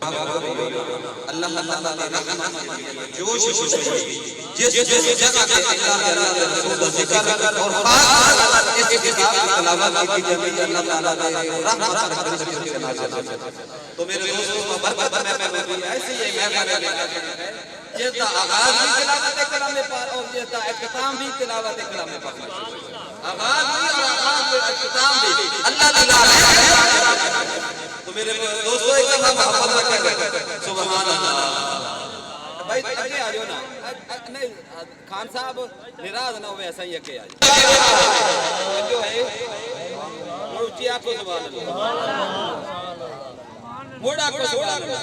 अल्लाह ताला ने रहमत जोश जिस जगह पे अल्लाह के रसूल का जिक्र और खास इस किताब की तिलावत की जब अल्लाह ताला ने रहमत से नाज़िल तो मेरे दोस्तों बरकत में ऐसे ही महफिल जिसका आगाज भी तिलावत कलाम पाक और जिसका इख्तिताम भी तिलावत कलाम पाक आगाज भी और आगाज में इख्तिताम भी अल्लाह ताला तो मेरे दोस्तों एक दफा मोहब्बत रखें सुभान अल्लाह भाई आगे आ जाओ ना नहीं खान साहब निराश ना हो ऐसा ही आगे आ जाओ जो है ऊंची आंखों सुभान अल्लाह मोड़ा को सुभान अल्लाह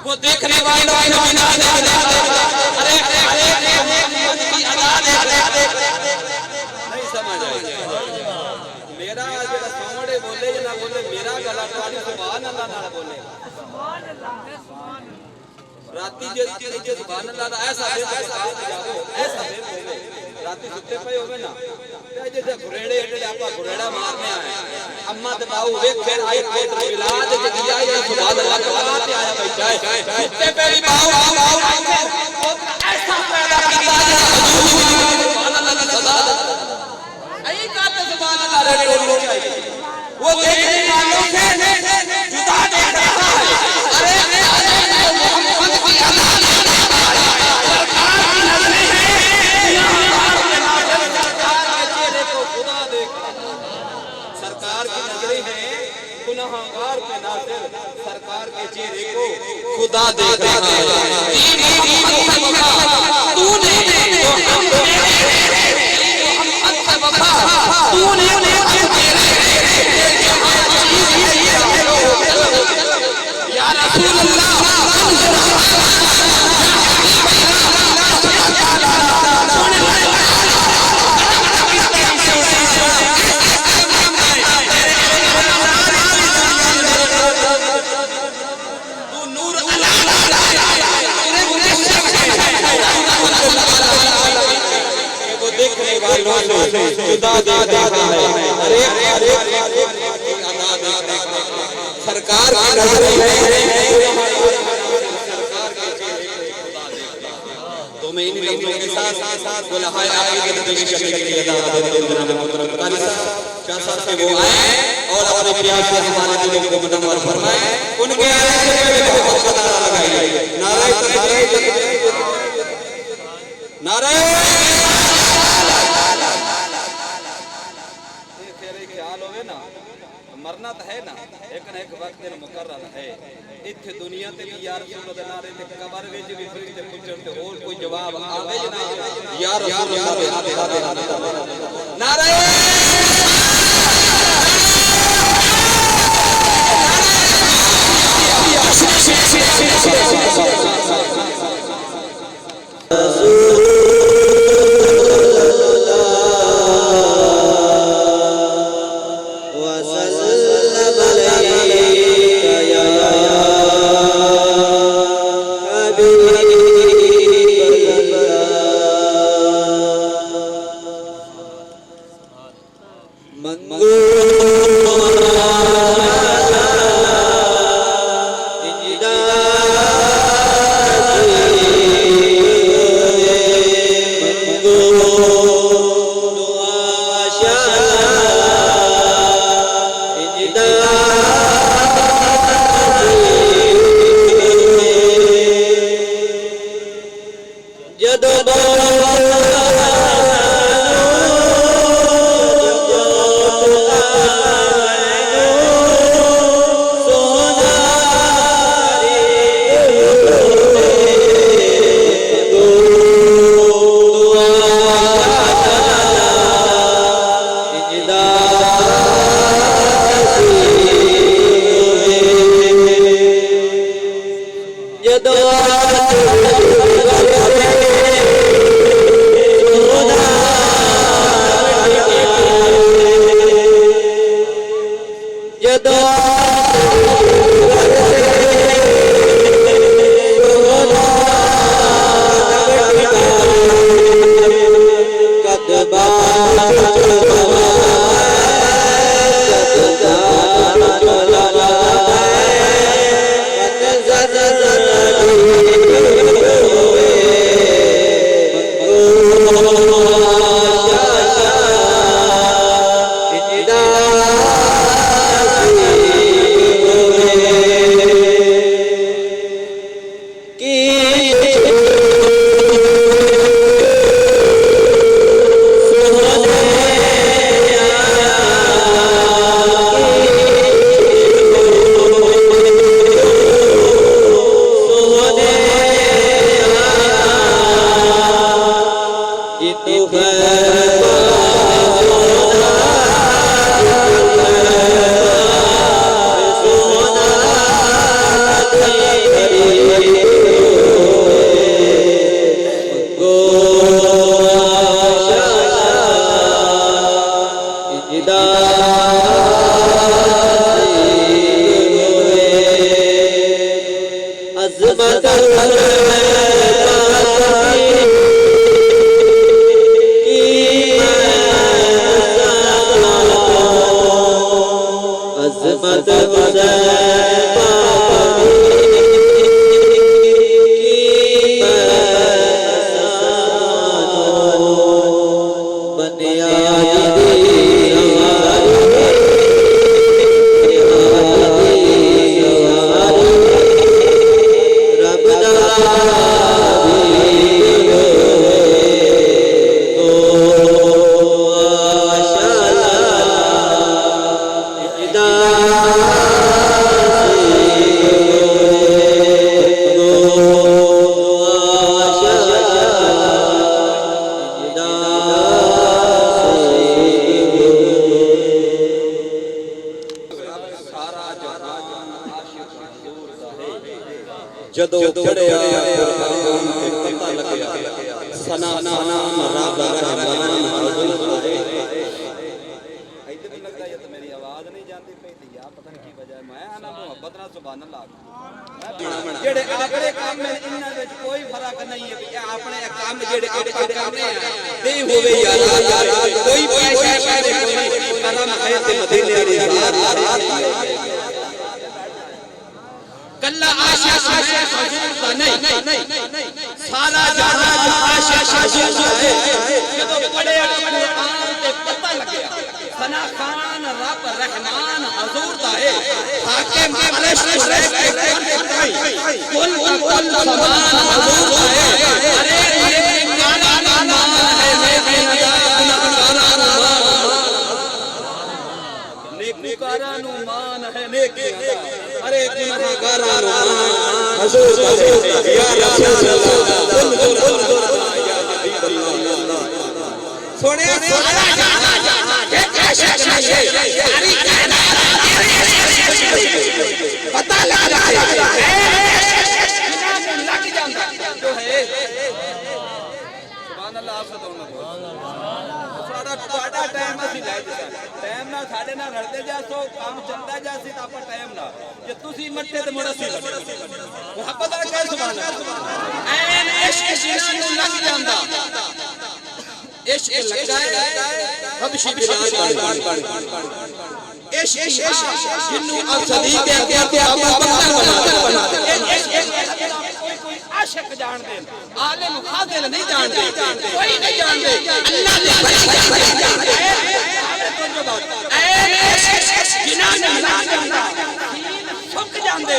वो देखने वालों की अदा अरे नहीं समझ आई मेरा जो सोमड़े बोले ना बोले मेरा गला ताली सुभान अल्लाह ना बोले सुभान अल्लाह राती जे सुभान अल्लाह ऐसा ऐसा राती सुते पे होवे ना ते जे घुरेड़े एडे आपा घुरेड़ा मारने आए अम्मा दबाऊ वे फिर आई पेट इलाज जे दिया ये सुभान अल्लाह कलाते आया बैठा है सुते पे भी बाऊ ऐसा पैदा किया सुभान अल्लाह की सदा आई का सुभान अल्लाह रे वो देखने वालों से जुदा देख रहा है अरे मोहम्मद की अदा सरकार की नजरें हैं सरकार के चेहरे को खुदा देख रहा है सरकार की नजरें हैं गुनाहगार पे नाज़िर सरकार के चेहरे को खुदा देख रहा है तूने तूने या रसूल अल्लाह तू नूर अल्लाह वो देखने वालों से जुदा देख रहा है अरे सरकार की नजरें हैं तो मैं इन लफ्ज़ों के साथ बोला हाय आगे के पेश करने के लिए दावत देते हैं जनाब मोहतरम काली साहब शाह साहब से वो आए और अपने प्यार से हमारे दिलों को मुनव्वर फरमाए उनके आने से पहले बहुत नारा लगाइए नारे नारे तेरे ख्याल होवे ना मरना तो है ना लेकिन एक वक्त दिन मुकर्रर है इत्थे दुनिया ते भी यार रसूल अल्लाह नारे ते कब्र विच भी फरिश्ते पुछण ते और कोई जवाब आवे ज ना या रसूल अल्लाह नारे जदों चढ़िया पता लग्या सना सना रब रहमान हजूर है। इधर भी लगता है तो मेरी आवाज नहीं जाती पे या पता नहीं की वजह है। मैं ना मोहब्बत ना सुभान अल्लाह जेड़े अपने काम में इन्हां विच कोई फर्क नहीं है कि अपने काम जेड़े आप करने हैं नहीं होवे यार कोई पैसा करम है ते मदीने दी ज़ात कल्ला आशा हजूर दा नहीं सारा जहां आशा हजूर दा है। जदों पढ़िया कुरान ते पता लगया सना खान रब रहमान हजूर दा है। हाकिम अरश कुल समान हजूर दा है। अरे ये गाना मान है मैं नेककारां नु मान है नेकियां दा। अरे गुनाहगारां नु मान हजूर दा है। या रसूल अल्लाह या हबीब अल्लाह सोने सारा सारी पता लग रहा है लग जाता जो है सुभान अल्लाह। आप सदाउना सारा ਤੁਹਾਡਾ ਟਾਈਮ ਅਸੀਂ ਲੈ ਦਿੱਤਾ ਟਾਈਮ ਨਾਲ ਸਾਡੇ ਨਾਲ ਰਲਦੇ ਜਾਸੋ ਕੰਮ ਚੱਲਦਾ ਜਾਸੀ ਤਾਂ ਆਪਾਂ ਟਾਈਮ ਨਾਲ ਜੇ ਤੁਸੀਂ ਮੱਠੇ ਤੇ ਮੁੜ ਅਸੀਂ ਮੁਹੱਬਤ ਦਾ ਕਹਿ ਸੁਭਾਨ ਅੱਲਾਹ ਐਨ ਇਸ਼ਕ ਨੂੰ ਲੱਗ ਜਾਂਦਾ इश्क लगा है हबशी बिलाल बन इश्क जिन्नु अब सदीक के अबू बकर बना दे कोई आशिक जान दे आलिम फाजिल नहीं जानते कोई नहीं जानते अल्लाह ने ऐ इश्क जिन्ना ने लग जांदा सुक जांदे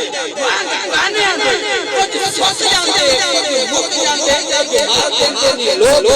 गाने आंदे कुछ सुक जांदे कुछ मुक जांदे मार देंदे नहीं लोग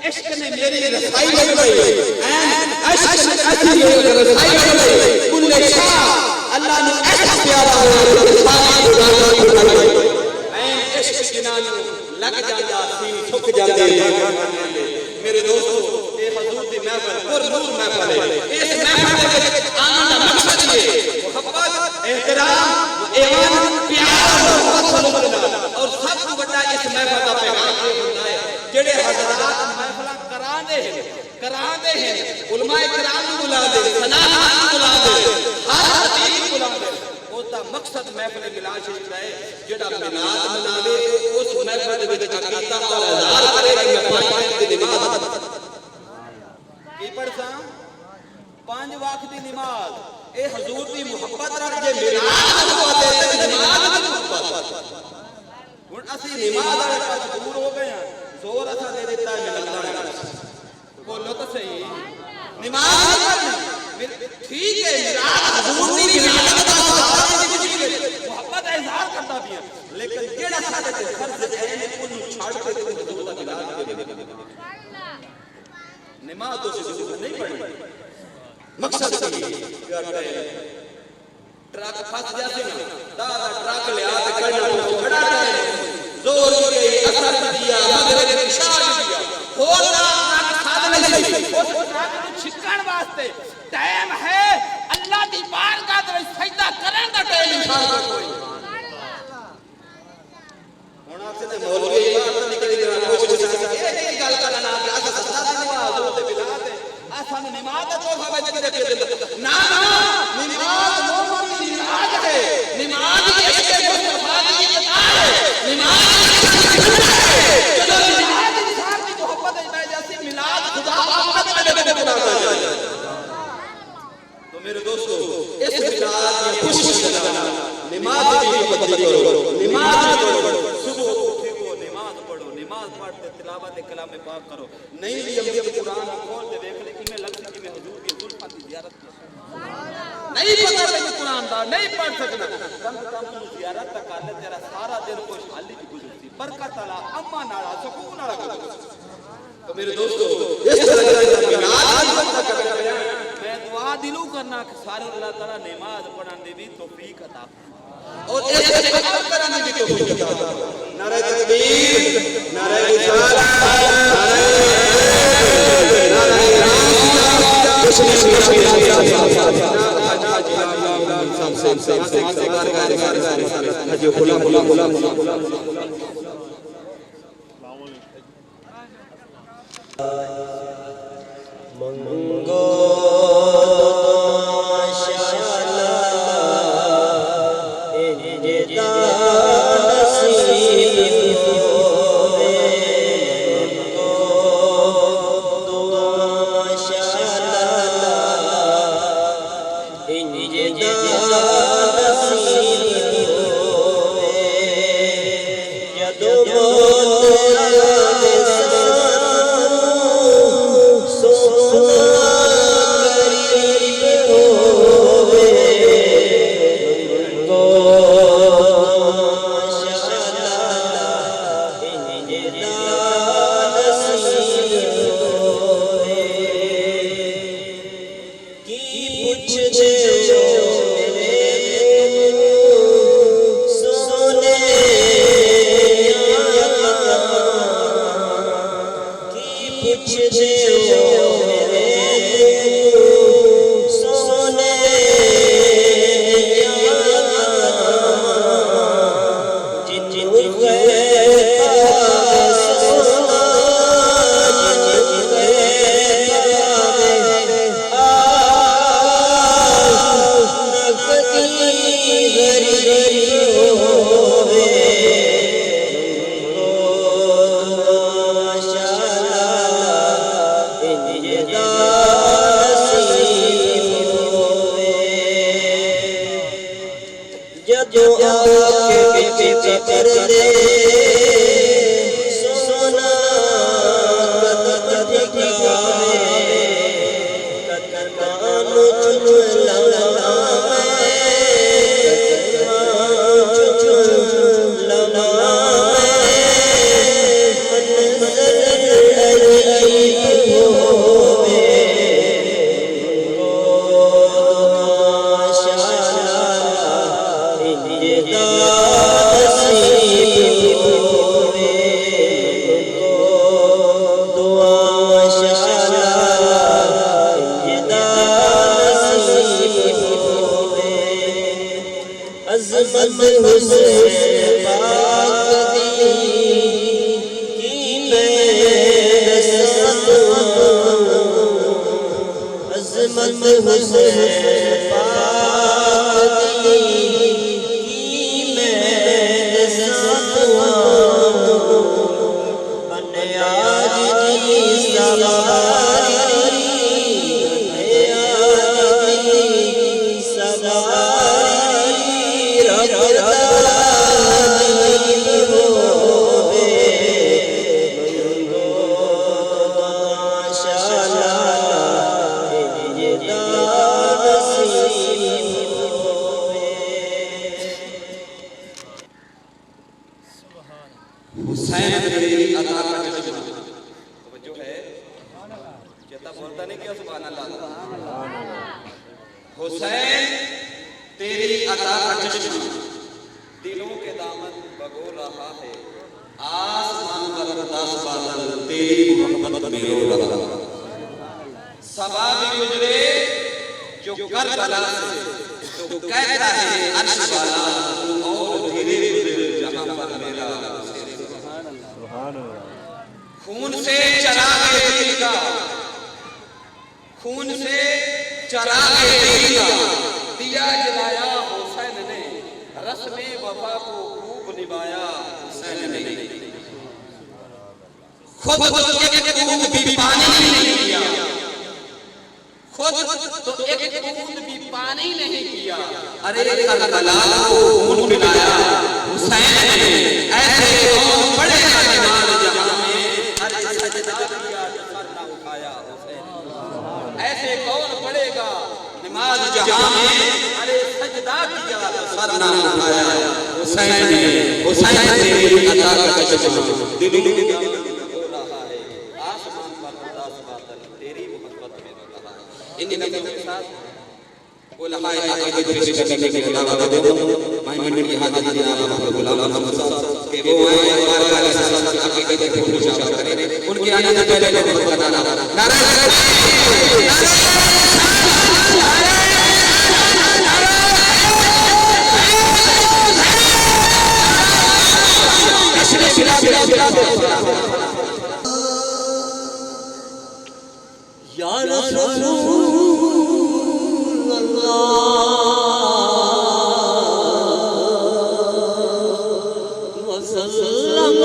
इश्क ने मेरी रसाई लगवाई अल्लाह ने ऐसा प्यारा इश्क जिन्हां लग जांदा सीन सुक जांदे। मेरे दोस्तों ये हजूर दी महफिल पुरनूर महफिल है। इस महफिल दे विच आने दा मकसद ये मोहब्बत एहतराम ईमान प्यार और सब तो बड़ा इस महफिल दा पैगाम ये होता है जेड़े हजरात महफिलां करांदे हैं उलमाए किराम नु बुला दे सलाह बुला दे हर खतीब बुला दे ओदा मकसद महफिल मिलाद शरीफ है जेड़ा मिलाद मनावे उस महफिल दे विच अकीदा और इज़हार करे कि मैं पांच वक्त दी नमाज की पढ़सा पांच वक्त दी नमाज ए हुजूर दी मोहब्बत रख जे मिलाद वाले नमाज दी मोहब्बत हुन असि नमाज वाले पास दूर हो गए हैं जोर असा दे देता है मिलाद बोलो तो सही नमाज ठीक है हुजूर दी मिलाद दा मोहब्बत इज़हार करता भी है लेकिन जेड़ा साडे ते फर्ज है ओनु छाड़ के हुजूर दा मिलाद नमाज तो हुजूर नहीं पढ़ी मकसद सही ट्रक फंस जाते ना दादा ट्रक ले आ के कड़ा खड़ा है जोर के असर दिया मगरिब के इशार दिया होता ट्रक साध नहीं उस ट्रक को छिकण वास्ते टाइम है अल्लाह दी बारगाह दे विच सजदा करन दा टाइम इंसान कोई सुभान अल्लाह हुन आपसे ते मौलवी सानू नमाज दा तोहफा बेच के दे ना ना नमाज मोहम्मद की मिराज है नमाज इसके मुस्तफा की अता है नमाज चलो नमाज इंसान की मोहब्बत है मैं जैसी मिलाद खुदा मोहब्बत में बनाता है। तो मेरे दोस्तों इस मिलाद में खुशी मनाना नमाज की मोहब्बत करो नमाज पढ़ो सुबह उठो नमाज पढ़ो नमाज पढ़ते तिलावत कलाम पाक करो नहीं भी हम कुरान खोल के देख ले कि मैं लगती कि मैं हुजूर की जुल्फां की ज़ियारत नहीं पता मैं कुरान दा नहीं पढ़ सकना कम से कम ज़ियारत तक कर ले तेरा सारा दिन खुशहाली दी गुजरती बरकत वाला अम्न वाला सुकून वाला गुजरती। तो मेरे दोस्तों इस तरह का मिलाद मैं दुआ दिलों करना कि सारे अल्लाह ताला नमाज पढ़ने दी भी तौफीक अता और इस अमल करने दी भी तौफीक अता। नारे तकबीर नारे रिसालत खून से चरा के दिया जलाया हुसैन ने, रस्म वफा को खूब निभाया हुसैन ने। खुद एक बूंद भी पानी नहीं पिया, खुद तो एक बूंद भी पानी नहीं पिया, अरे करबला को खून पिलाया हुसैन ने। ऐसे कौन पड़ेगा निमाज जहां में, अरे सजदा किया तो सर ना उठाया हुसैन। ऐसे कौन पड़ेगा निमाज जहां में, अरे सजदा किया तो सर ना उठाया हुसैन ने। हुसैन तेरी अता का चश्मा दिल में रो रहा है, आसमान पर उदास बादल तेरी मोहब्बत में रो रहा है। इन नबियों के साथ उलमाए अकीदत पेश करने के लिए दावा देता हूं। मैं मंडी की हाजिर जनाब गुलाम मोहम्मद साहब के वो आए और वाले साहब अकीदत को उजागर करें। उनके आने से पहले मैं बताना नारा या रसूल अल्लाह वसल्लम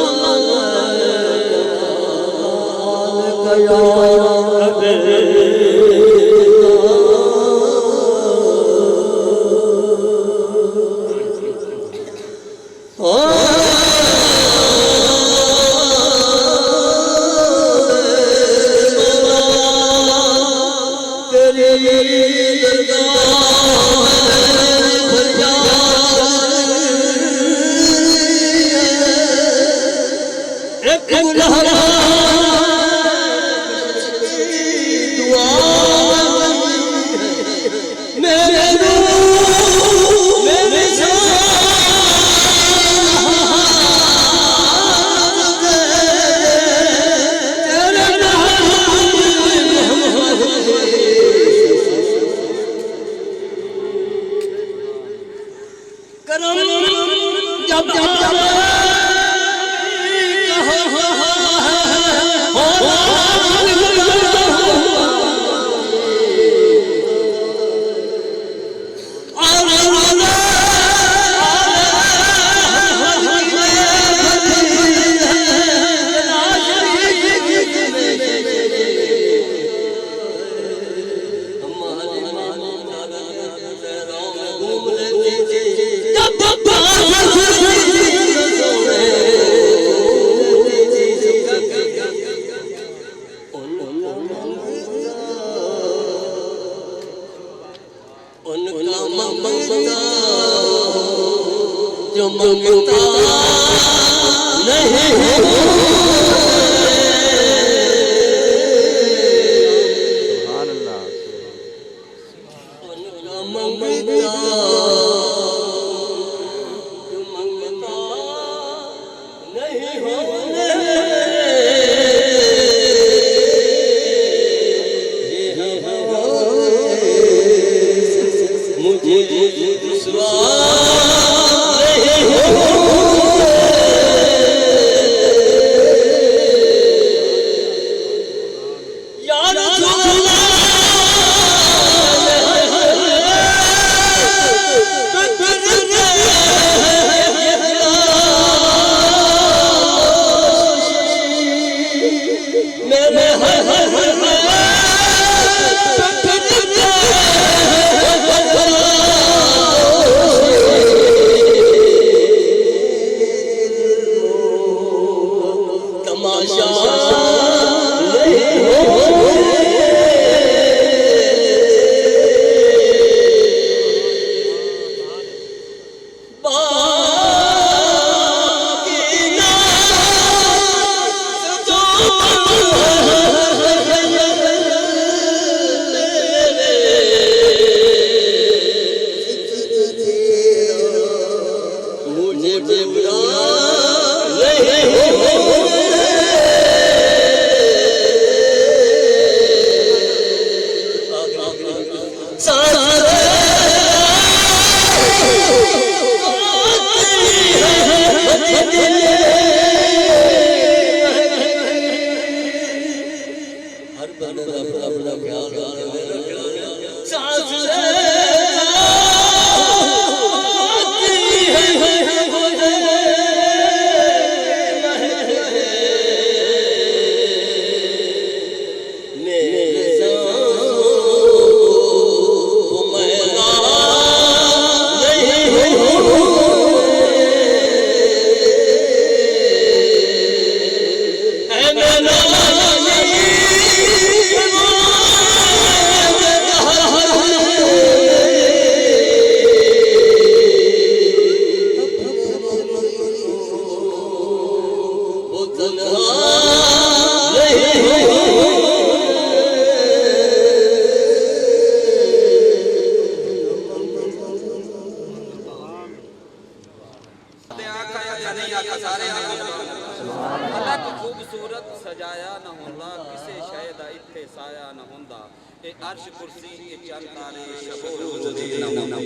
खूबसूरत सजाया न होंदा किसे शायद इत्थे साया न होंदा ए अर्श कुर्सी ए चंद तारे शबो रोज दे न होंदा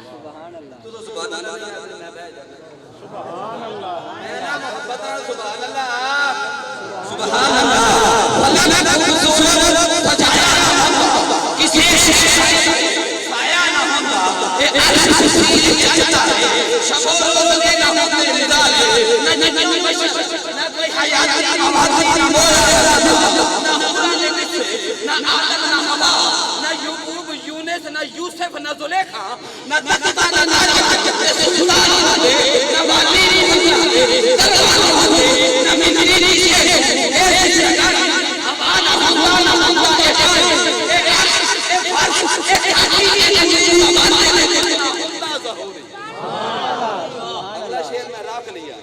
सुभान अल्लाह तू तो सुभान अल्लाह मैं बह जाना सुभान अल्लाह मेरा मोहब्बत सुभान अल्लाह अल्लाह ने खूबसूरत सजाया किसे साया न होंदा ए अर्श कुर्सी ए चंद तारे शबो रोज दे न होंदा यूसुफ न जुलेखा न तख्ता न अगला शेर में रख लिया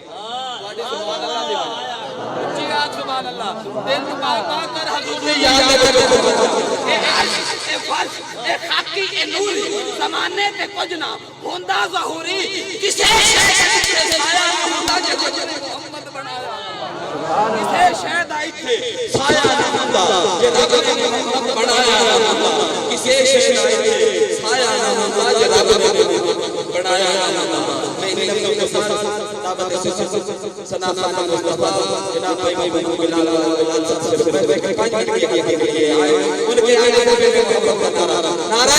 सुभान अल्लाह दिल बाबा कर हजूर याद ए खाकी ए नूरी ज़माने ते कुछ ना होंदा ज़हूरी किसे साया होंदा जे मोहम्मद बनाया किसे शायद आई थे साया होंदा जे रब ने मोहम्मद बनाया किसे शायद आई थे साया होंदा जे रब ने बनाया मैं इन नबियों के साथ दावत सना खाना मुस्तफा जनाब भाई बिलाल सबसे पहले 5 मिनट के लिए आए उनके आने पे नारे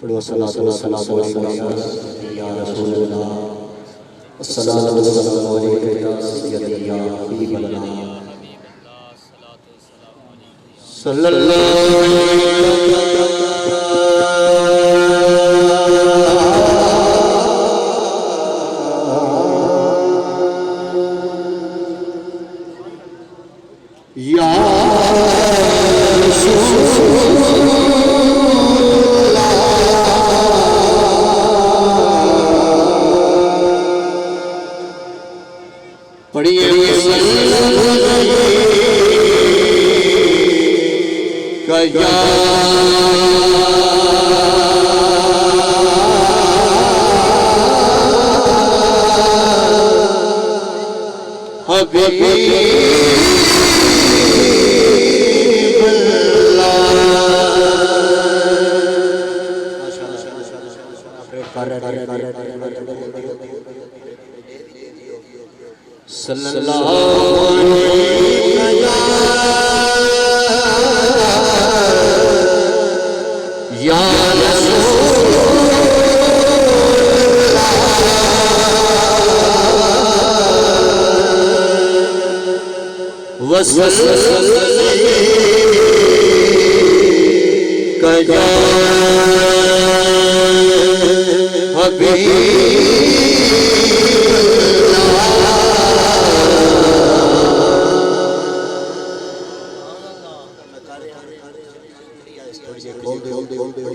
पढ़ो सल्लल्लाहु अलैहि या रसूलल्लाह अस्सलातु वस्सलामु अलैका या सय्यदी या हबीबल्लाह सल्लल्लाहु या पढ़िए कया सल्लल्लाहु अलैहि या रसूलल्लाह वसल्लम कया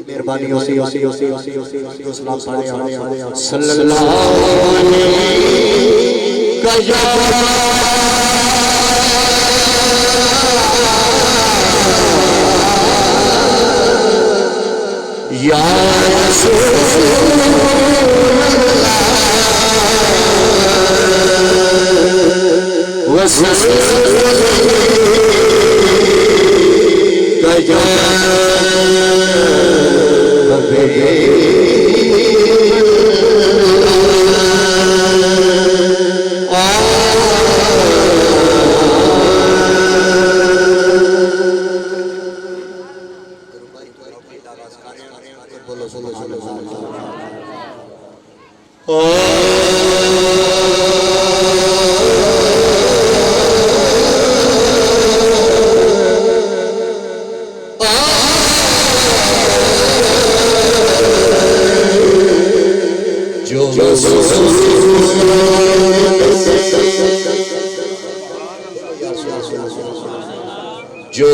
मेहरबानी होसी सलाम सल्लल्लाहु अलैहि या रसूलल्लाह जो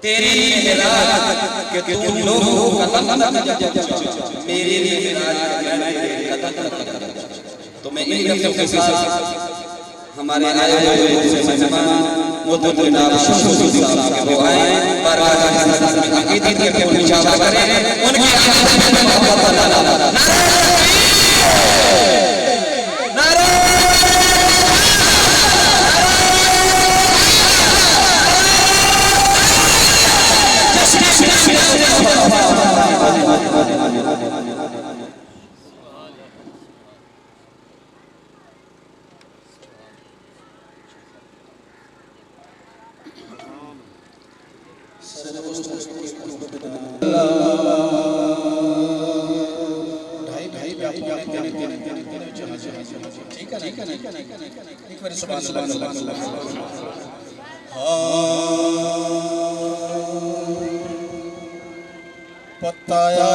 तेरे लिए मेराज कि तुम लोगों का कदम मेरे लिए मेराज तो मैं इन लफ्ज़ों के साथ हमारे आए हुए मेहमान मोहतरम जनाब शमसुद्दीन साहब के वो आए बार-बार में अकीदत के फूल निछावर करें उनकी आवाज़ में मोहब्बत अल्लाह नारे पताया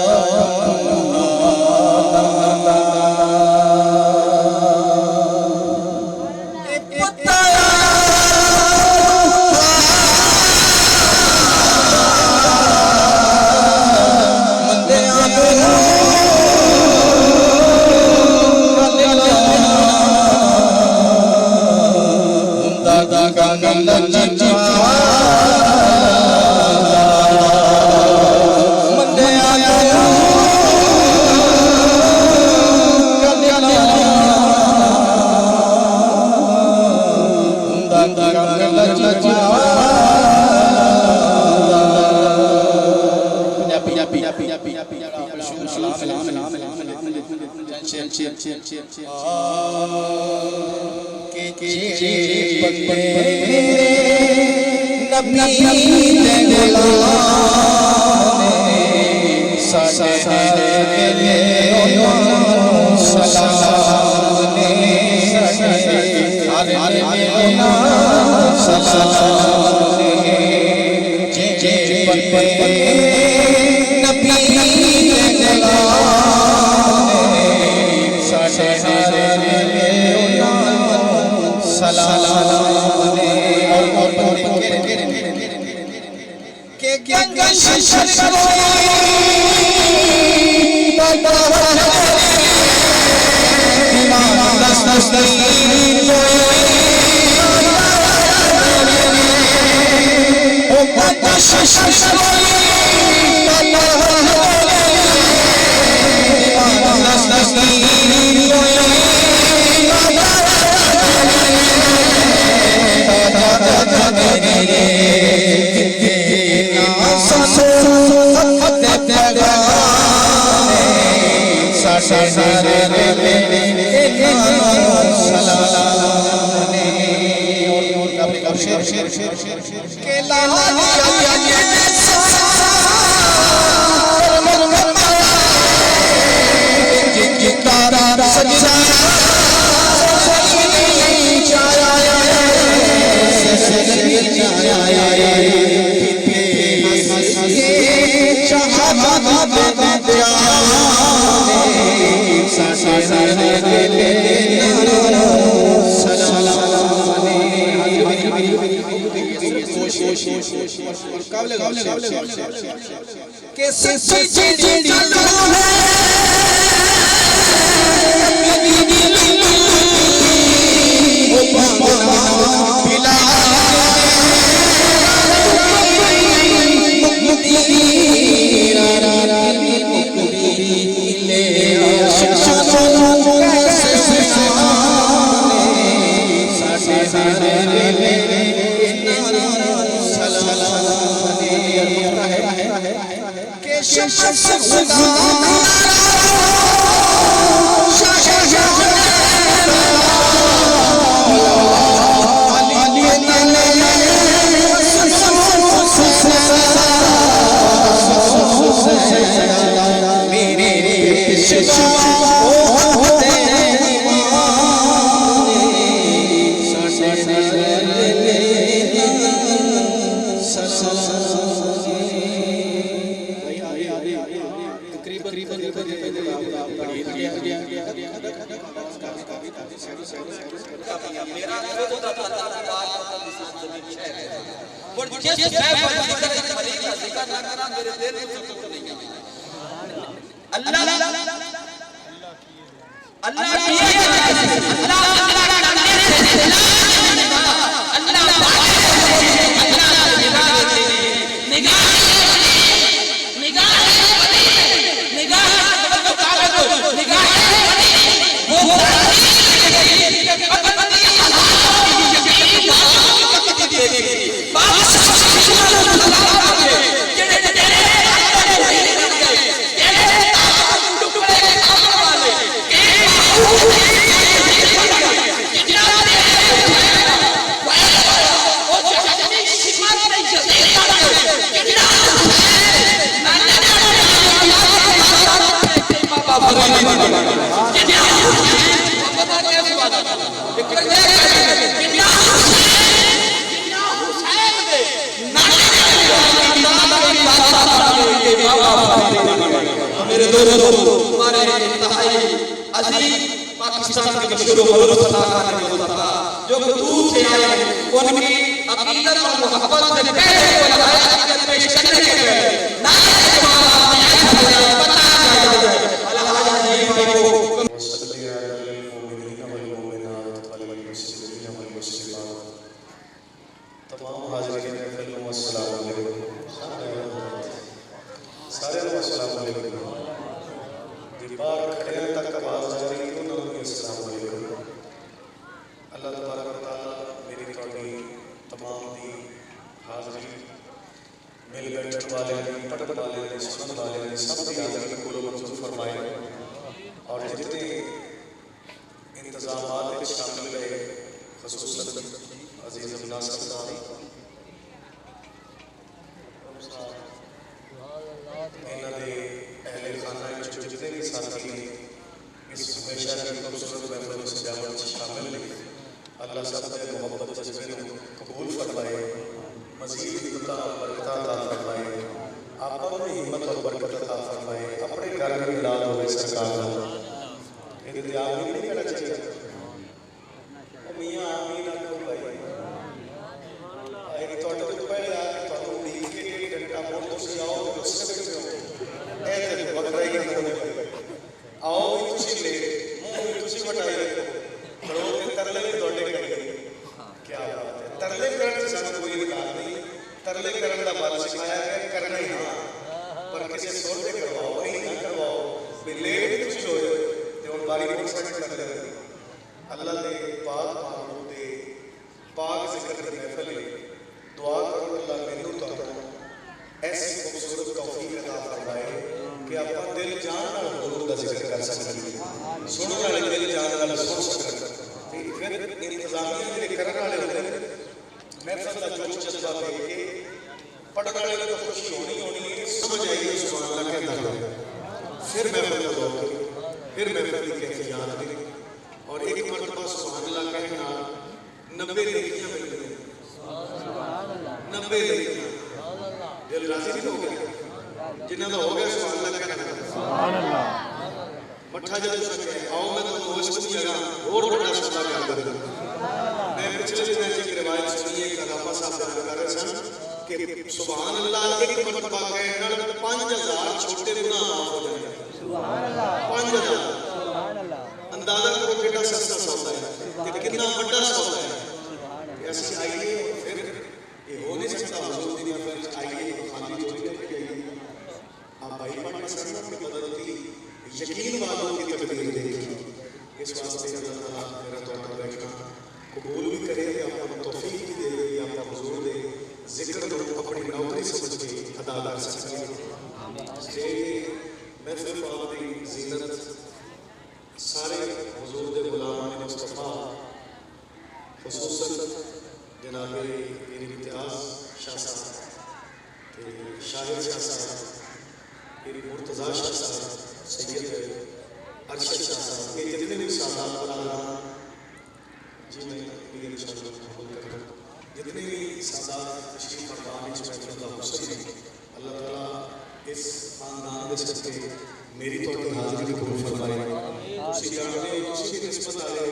मिल बैठने वाले पढ़ने वाले सुनने वाले सब की हाजिरी को मंजूर फरमाए और जितने इंतजामात में शामिल रहे ख़ुसूसन अजीज़ नासिर साहब इन्होंने अहले खाना जो जितने भी साथी ने इस हमेशा की खूबसूरत महफिल में सजावट शामिल हैं अल्लाह सब के मोहब्बत जज्बे को कबूल फरमाए मज़ीद हिम्मत और बरकत अता फरमाए आप में हिम्मत और बरकत अता फरमाए अपने घर में मिलाद हो सरकार इनके आप नहीं करना चाहिए मियां आमीन आखो भाई एक तो पहले आके तो उम्मीद के घंटा मोड़ तुसी आओ तो सकते हो ए बकराई के होने आओ तुसी ले मुंह तुसी बटाई रखो खड़ो के तरले में दौड़े करेंगे क्या बात है तरले करने से साथ कोई निकाल नहीं तरले करने का बात सिखाया है करना ही हां पर किसी सोते करवाओ नहीं ना करवाओ बिले तुसी हो ते उन बारी को सेट कर ले अल्लाह दे पाक मामूद दे पाक जिक्र दी महफिल में दुआ करो अल्लाह मैनू तो ऐसी खूबसूरत तौफीक अता फरमाए कि आपा दिल जान नाल हुजूर दा जिक्र कर सकीए सुनने वाले दिल जान नाल सुन सकन ते फिर इंतजामिया जेडे करन वाले होंदे ने महफिल दा जोश जज्बा देख के पढ़ने वाले को खुशी होनी है समझ आएगी सुभान अल्लाह कहता है फिर महफिल का दौर फिर महफिल की कैफियत दे और एक मरतबा सुभान अल्लाह कहना 90 नेकियां मिल गई सुभान अल्लाह 90 नेकियां दिल राजी नहीं हो गया जिन्हां दा हो गया सुभान अल्लाह कहना सुभान अल्लाह मठा जब सके आओ मैं तो होश नहीं लगा और बड़ा सौदा कर दे मैं पिछले दिन एक रिवायत सुनी है कलामा साहब बयान कर रहे सन कि सुभान अल्लाह एक मरतबा कहने नाल 5000 छोटे गुनाह माफ हो जाते सुभान अल्लाह 5000 सुभान अल्लाह अंदाजा करो कितना सस्ता सौदा है कि कितना बड़ा सौदा है ऐसे आइए फिर ये हो नहीं सकता हुजूर दी महफिल आइए खाली चोरी करके आइए आप भाई पाक सरकार की बदलती यकीन वालों की तकदीर देखी इस वास्ते अल्लाह ताला मेरा तौबा बैठना कबूल भी करे ते आपको तौफीक भी दे कि आप हुजूर दे जिक्र को अपनी नौकरी समझ के अदा कर सकें जे महफिल पाक दी ज़ीनत सारे हुजूर दे गुलाम मुस्तफा खुसूसन जनाब इम्तियाज शाह साहब ते शाहिर शाह साहब मुर्तज़ा शाह साहब सैयद अरशद शाह साहब के जितने भी सादात बुलाना जी मैं ये इंशाअल्लाह कबूल करूँ जितने भी सादात तशरीफ फरमा इस महफिल का हुस्न है अल्लाह ताला इस खानदान के सदके मेरी तो हाजिरी कबूल फरमाए तुसी जानते हो तुसी की निस्बत आले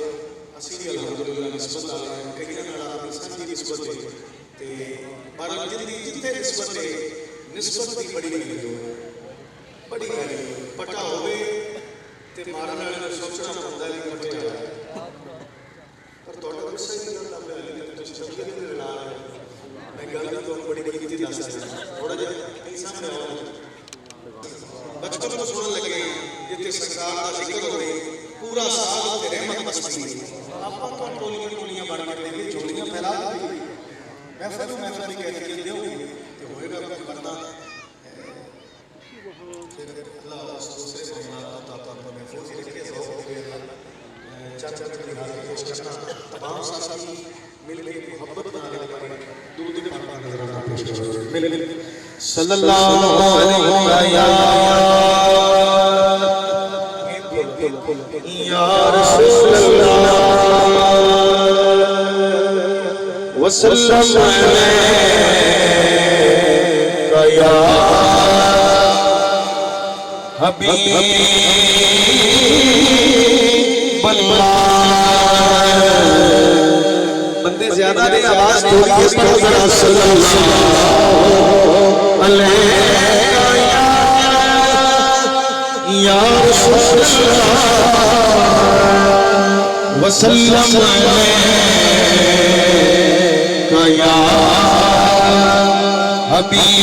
असी भी अल्हम्दुलिल्लाह निस्बत आले कईयां नाल अपनी सांझी निस्बत है ते पर जिथे निस्बत है निस्बत दी बड़ी वैल्यू है बड़ी वैल्यू पटा होवे ते मारन वाले ने सोचना पड़ता है कि पटे आया पर तोड़ा गुस्सा ही नहीं करता मैं अली तक तुसी समझ नहीं लड़ा मैं गल तो बड़ी कीमती दस थोड़ा जिहा नहीं सामने आओ बचपन में सुनने लगे जिथे सरकार का जिक्र होवे पूरा साल ते रहमत बसती आपा तो टोलियां टोलियां बन के देंगे झोलियां फैला देंगे महफिल की कैफियत देओगे ते होएगा कोई बंदा फिर अल्लाह उस दूसरे मामला ताता पर महफूज रखे सो चाचा की हाजिर पेश करना तमाम साथी मिल के मोहब्बत नाल पर दूध पाक नजराना पेश करो मिल सल्लल्लाहु अलैहि या रसूल अल्लाह वसल्लम अलैका या हबीब अल्लाह बंदे ज्यादा नहीं आवाज थोड़ी है सल्लल्लाहु अलैका या रसूल अल्लाह वसल्लम अलैका या हबीब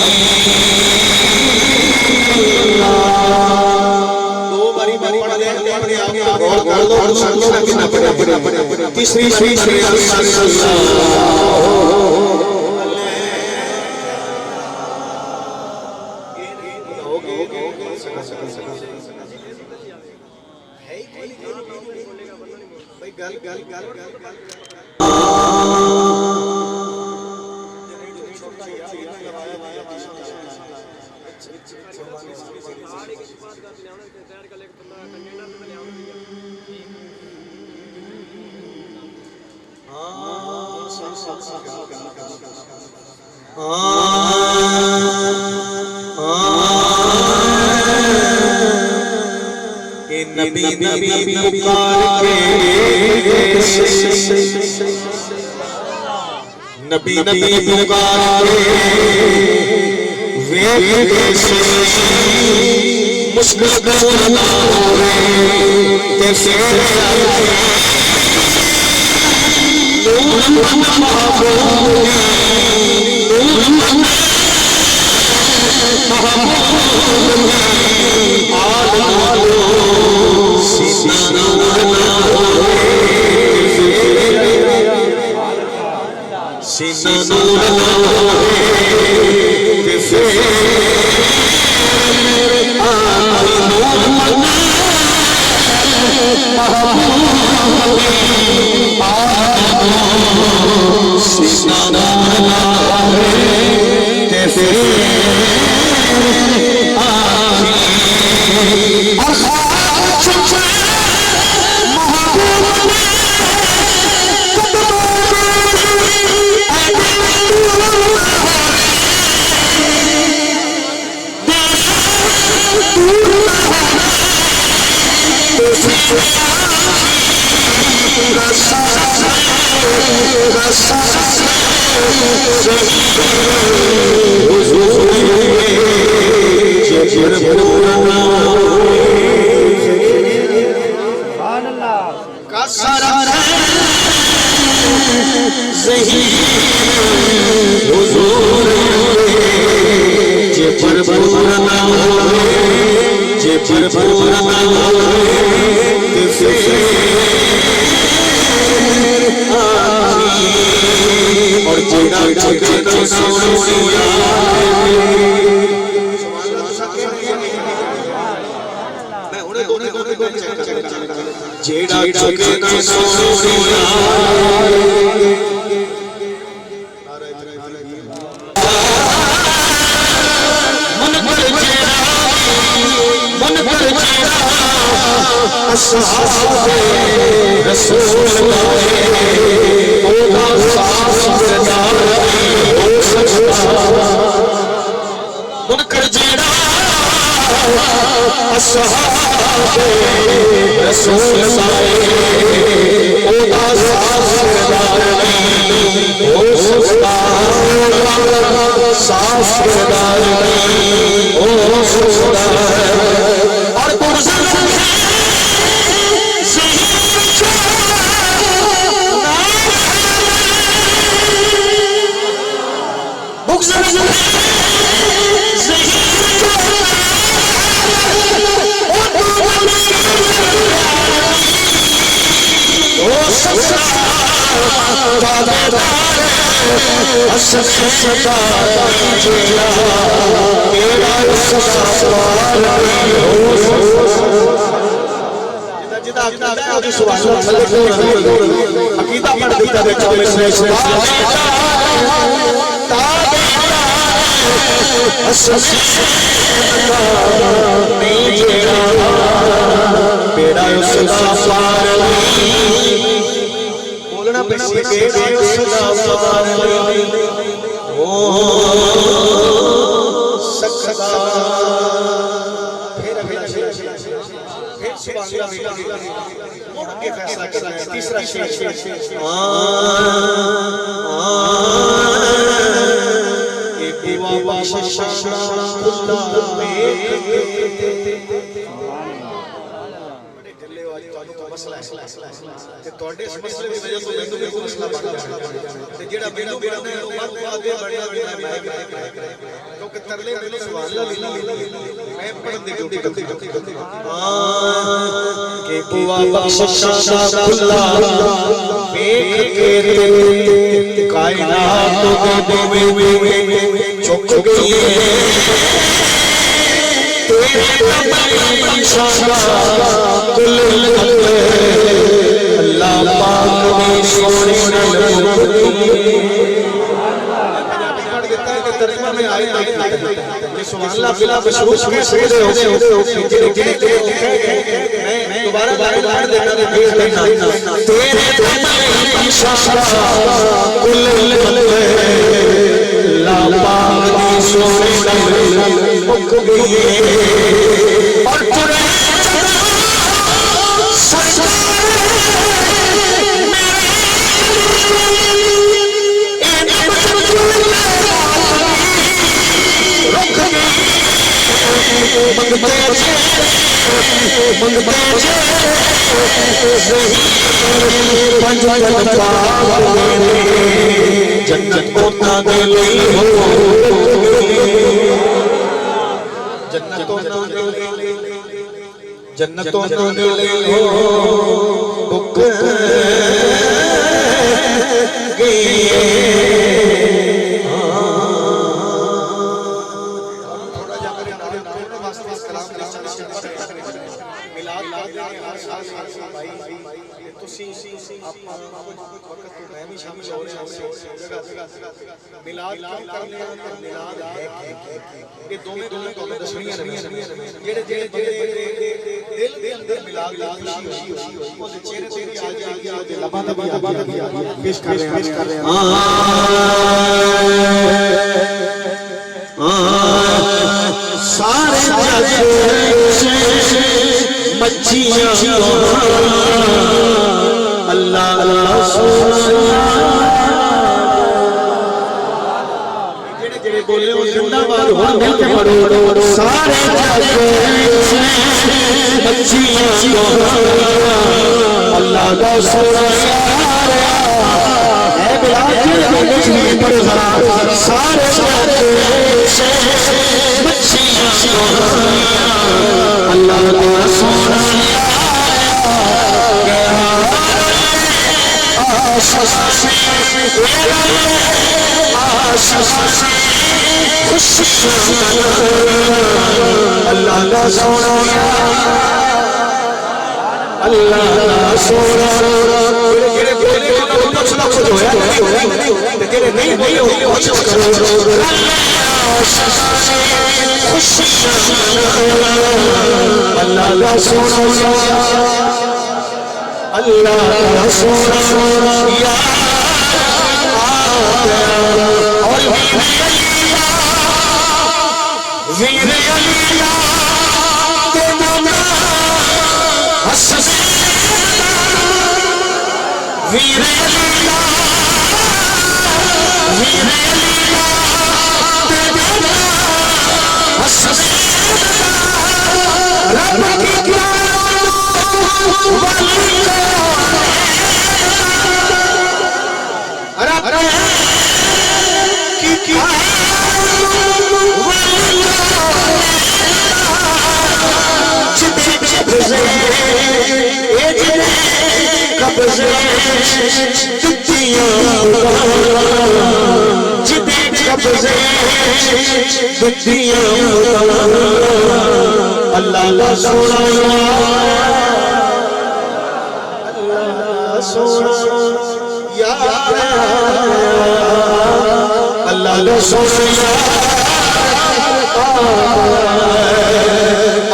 दो बारी पढ़ ले अपने आप गौर कर लो सुन लो कितना पढ़े तीसरी सल्लल्लाहु है ही कोई भाई गल गल गल गल नबी नबी पुकार के नबी नबी पुकार के वेख से मुश्किल दूर ना होवे ते फिर नूर महबूब तेरे शादा कुल अल्लाह पाक ने सोने तर्जुमा में आए ये सुभान अल्लाह बिला मशरूफ में सही रहे हो मैं दोबारा बार देना तेरे शादा कुल अल्लाह पाक ने सोने और जन्नत को ना दे हो जन्नतों ना दे हो बुक मिलाद क्यों करने मिलाद है ये दोवें तो दसवीं जेड़े जेड़े दिल दे अंदर मिलाद खुशी वो चेहरे ते भी आ जाएगी और लबा दबा पेश कर रहे हैं सारे जग से मच्छियां अल्लाह अल्लाह जेड़े बोले वो जिंदाबाद हो मिल के पढ़ो सारे जग से मच्छियां अल्लाह का सोना है बिलाल जी बोले पढ़ो सारे जग से मच्छियां अल्लाह का सोना अल्लाह का सोना अल्लाह का सोना जेड़े बोले कुछ ना कुछ होया ते जेड़े नहीं हो कुछ करो अल्लाह का सोना अल्लाह का सोना या और वीर अलीला ते नाना हसन वीर अलीला ते नाना हसन रब की अल्लाह का सोना या अल्लाह का सोना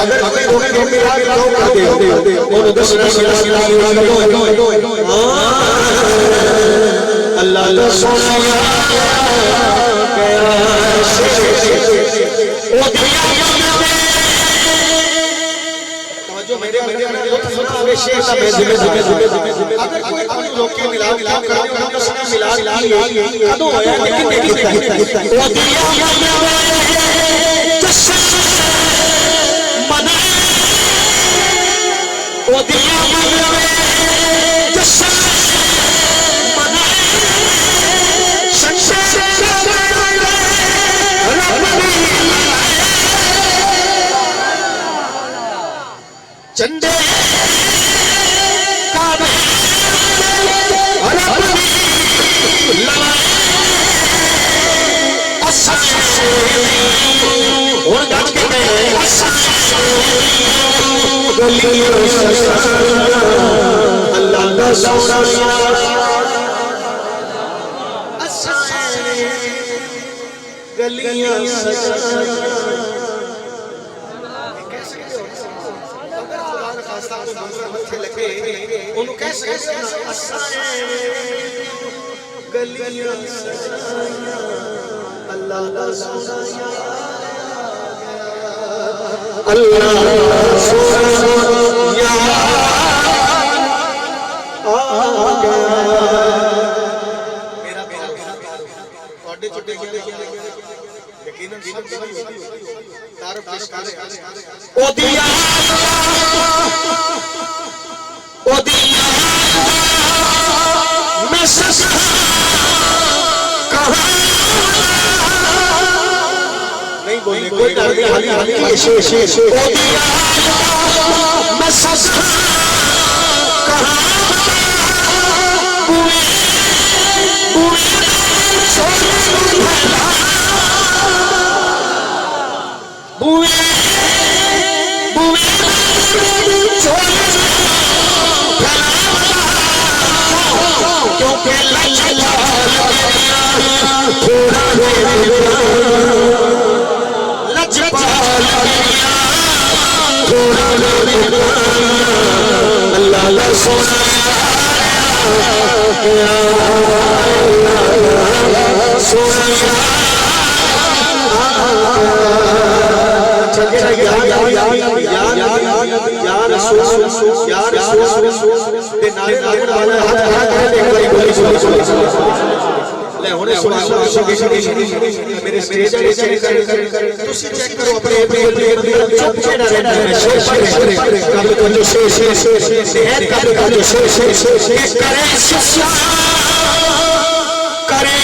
अगर कोई रोके मिला के लोग आते और दूसरा अल्लाह का सोना जो मेरे अगर कोई रोके मिला चंदे और गलियां सजाया अल्लाह दा सोना गलियां सजाया ਉਹਨੂੰ ਕਹਿ ਸਕਦੇ ਅਸਾਂ ਗਲੀਆਂ ਸਜਾਈਆਂ ਅੱਲਾ ਦਾ ਸੋਨਾ ਅੱਲਾ ਸੋਨਾ ਆ ਗਿਆ ਮੇਰਾ ਤੁਹਾਡੇ ਛੋਟੇ ਯਕੀਨਨ ਸਭ ਤਾਰਫ ਪੇਸ਼ ਕਰ ਰਹੇ ਉਹਦੀ मैं नहीं बोले कोई अल्लाह सोना ले हुणे सुना मेरे स्टेज पे चेक कर तुसी चेक करो अपने चुप केड़ा रहना है शेर कब को जो शेर है कब को जो शेर करे शिष्या शेर करे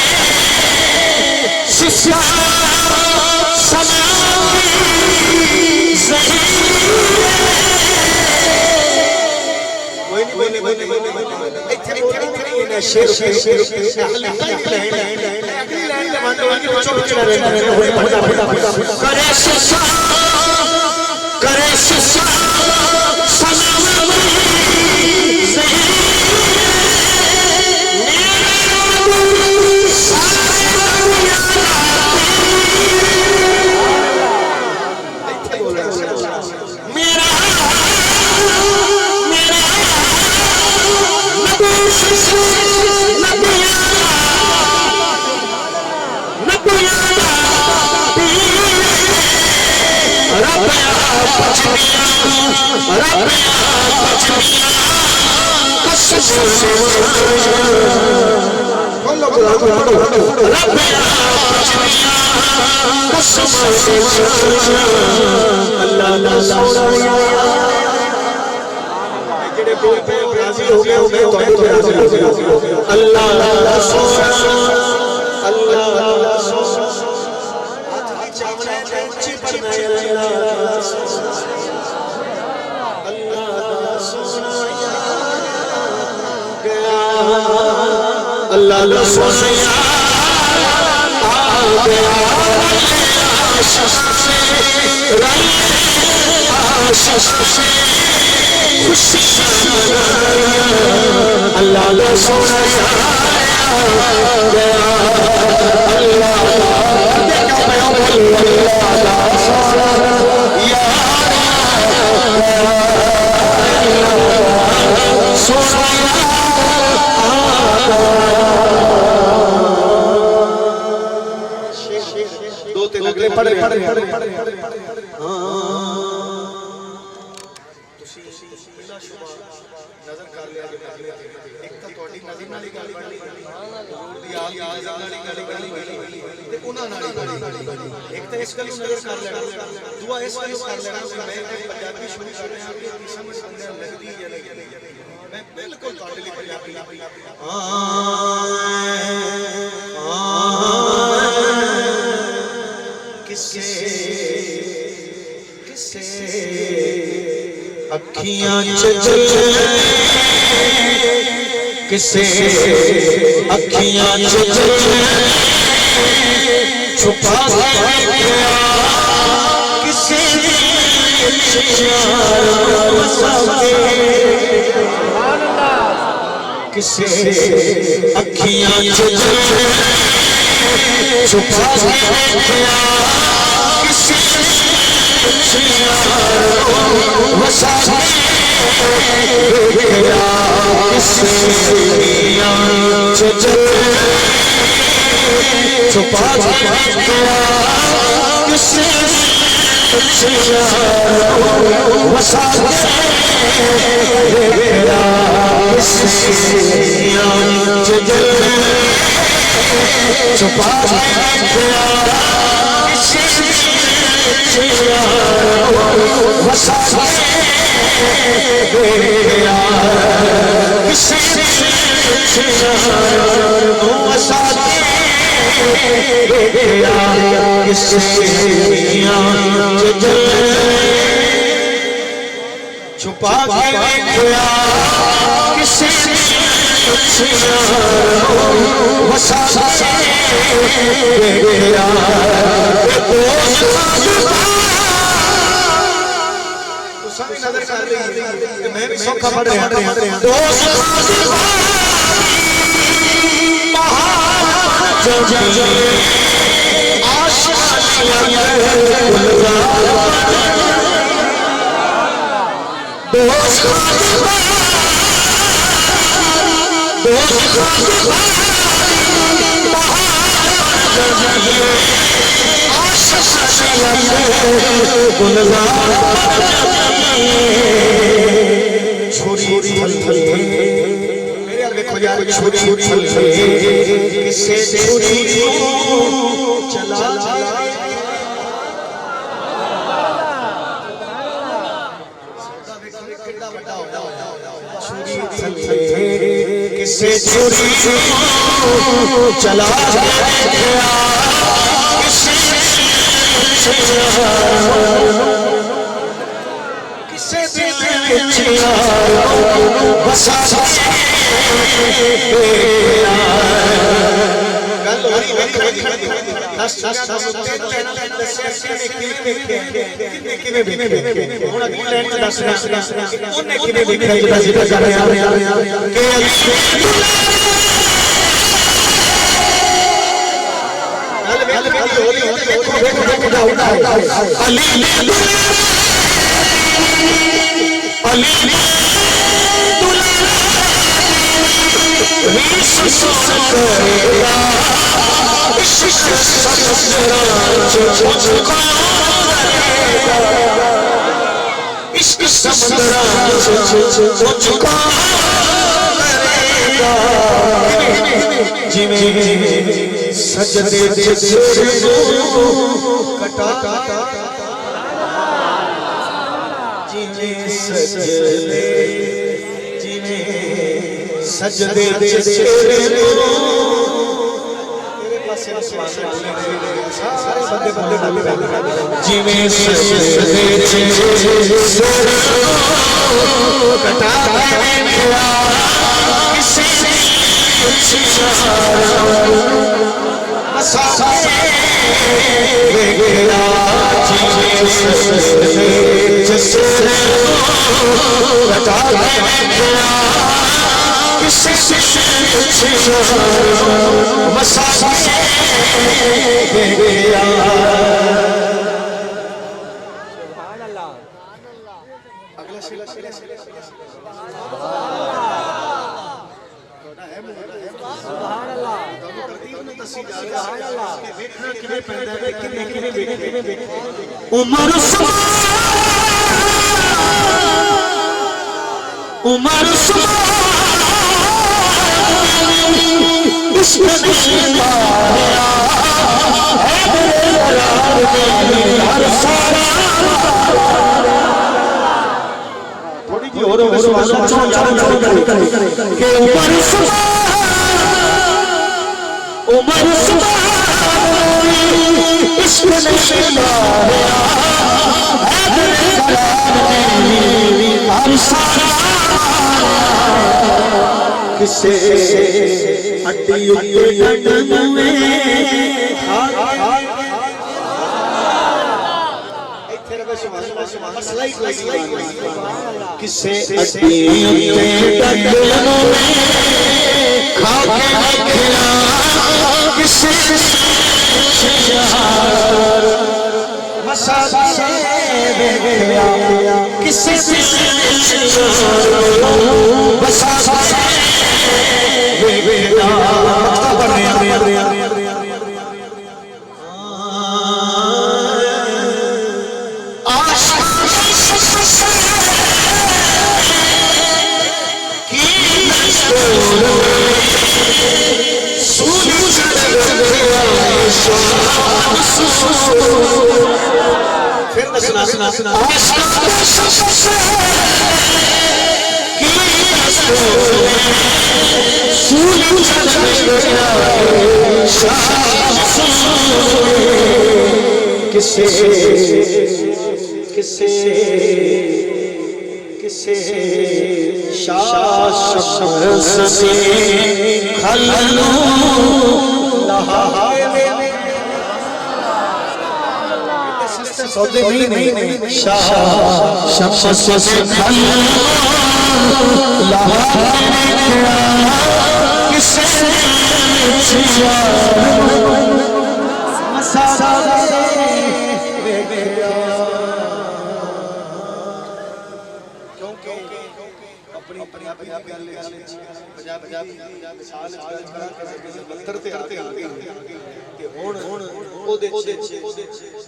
अल्लाह सोनिया आ गया खुशी अल्लाह सोनिया आ गया अल्लाह पढ़े नजर कर लिया एक तो ਤੁਹਾਡੀ ਨਜ਼ਰ ਨਾਲ ਹੀ ਗੱਲ ਬਣੀ ਦੀ ਆਲ ਵਾਲੀ ਗੱਲ ਤੇ ਉਹਨਾਂ ਨਾਲ ਇੱਕ ਤਾਂ ਇਸ ਗੱਲ ਨੂੰ ਨਜ਼ਰ ਕਰ ਲੈਣਾ ਦੂਆ ਇਸ ਗੱਲ ਨੂੰ ਕਰ ਲੈਣਾ ਮੈਂ ਪੰਜਾਬੀ ਸ਼ੁਰੂ ਕਰ ਰਿਹਾ ਕਿ ਸਮਝ ਲੱਗਦੀ ਜਾਂ ਨਹੀਂ मैं बिल्कुल ਤੁਹਾਡੇ ਲਈ ਪੰਜਾਬੀ अखियां किसे अखियां छुपा किसे किसे अखियां छुपा किसे वसा छुपा किसे वसा छुपा वसा छुपा गया किसी वसा गया सभी नजर कर रही है कि मैं भी सौखा पढ़ रहा किसे चोरी चला किसे बसा सजदे कटा सजदे जिमें कटा उमर उमर थोड़ी जी और उमर किसे अड्डी किसे सौदे नहीं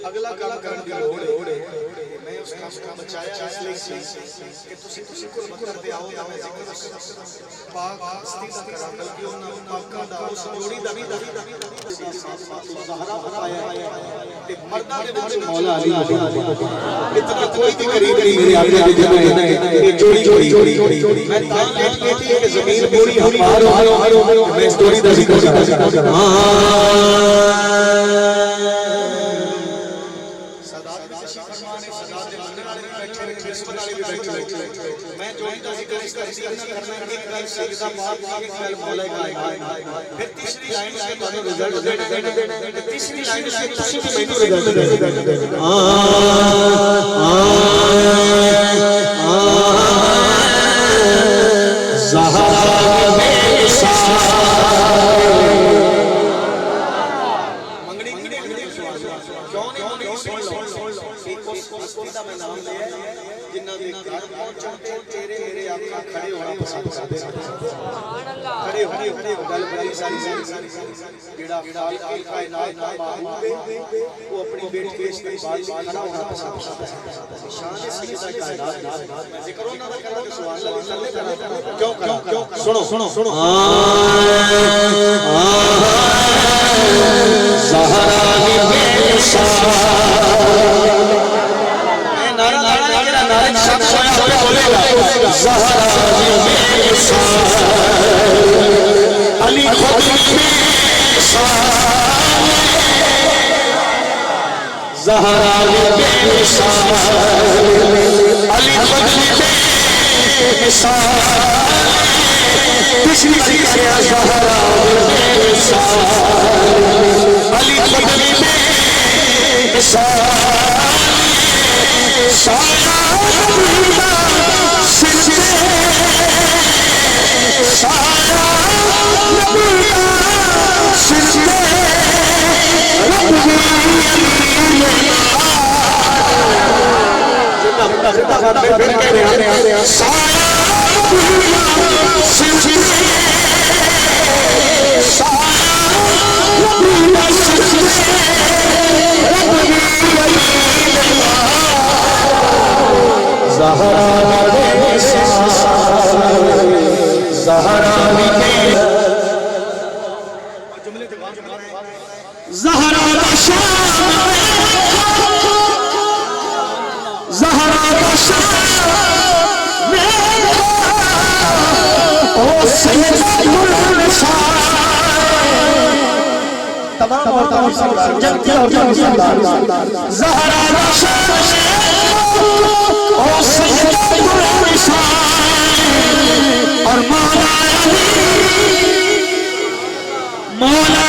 अगला काम करने की लोड़ है मैं उस काम को बचाया इसलिए कि तुसी को मत करते आओ ना मैं जिक्र पाक हस्ती का करा बल्कि उन्ना पाका दा उस जोड़ी दा ज़हरा बताया ते मर्दा दे विच मौला अली इतना कोई भी करीब नहीं मेरे आगे ये जोड़ी मैं तां लेटी के जमीन पूरी हमारो मैं स्टोरी दा जिक्र कर मैं जोड़ी का जिक्र इसका करना एक गल सजदा पाक के गल मौला का फिर तीसरी लाइन से ਤੁਹਾਨੂੰ रिजल्ट देना तीसरी लाइन से ਤੁਸੀਂ ਵੀ ਮੈਨੂੰ रिजल्ट देना खड़े होना पसंद करते खड़े गल बड़ी सारी जेड़ा कायनात दा महबूब है वो अपनी बेटी के इस्तेमाल खड़ा होना पसंद करता है शान है सैयदा कायनात मैं जिक्र ना करा के सुभान अल्लाह सल्ले करा क्यों सुनो ज़हरा अली मौला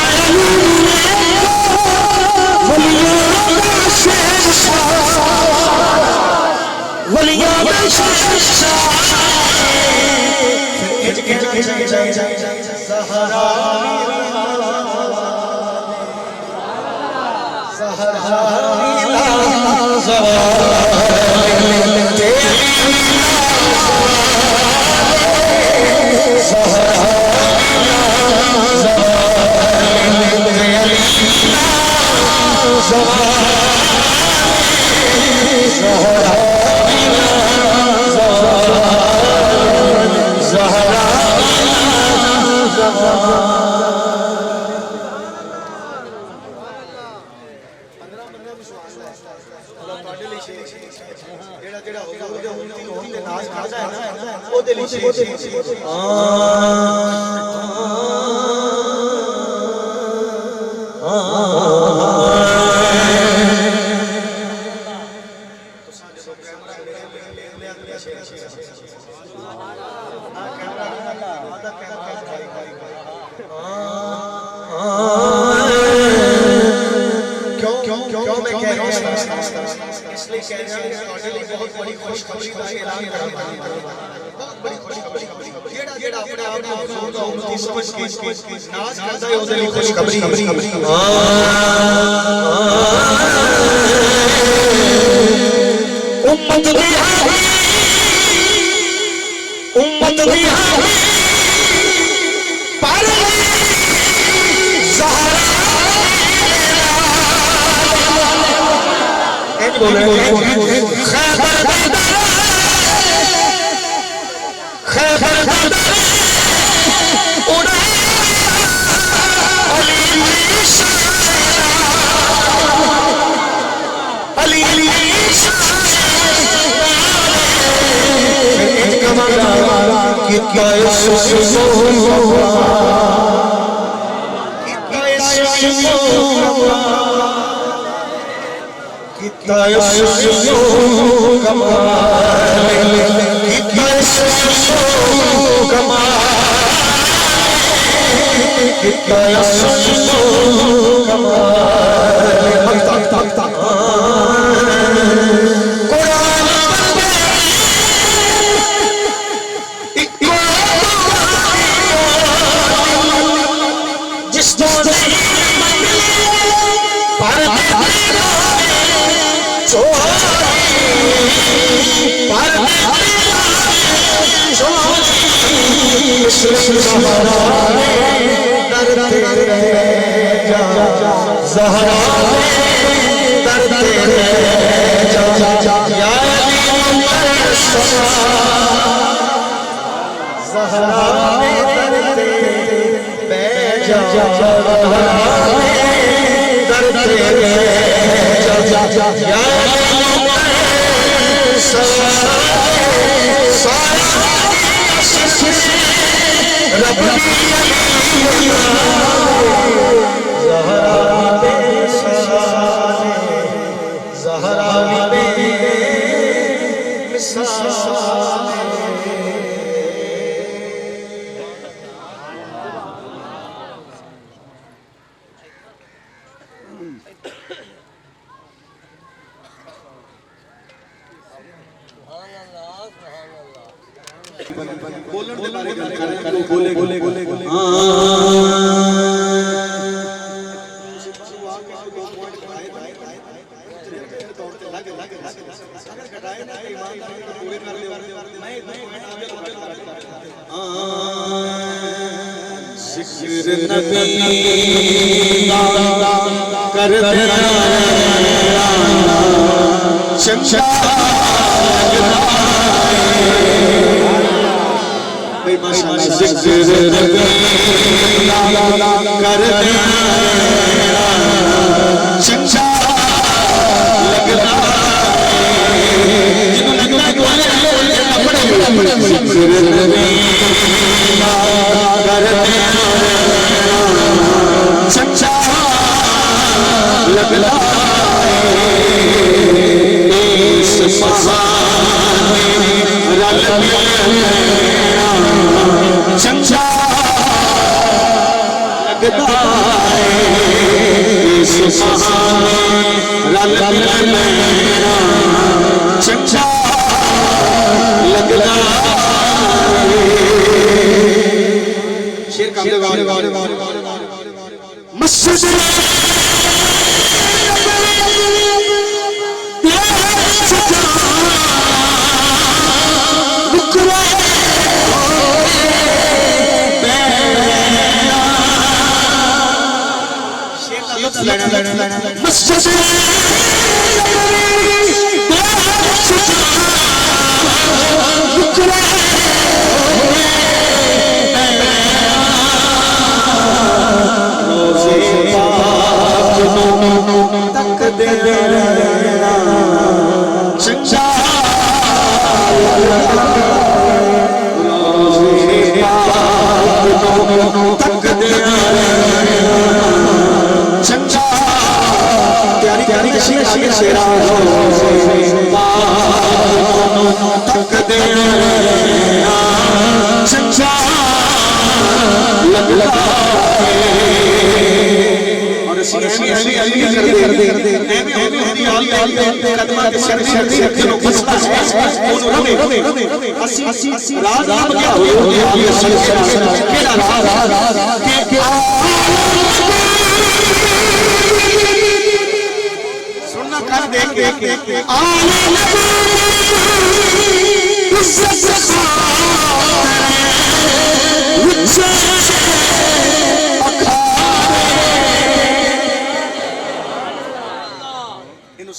सुनना कर देख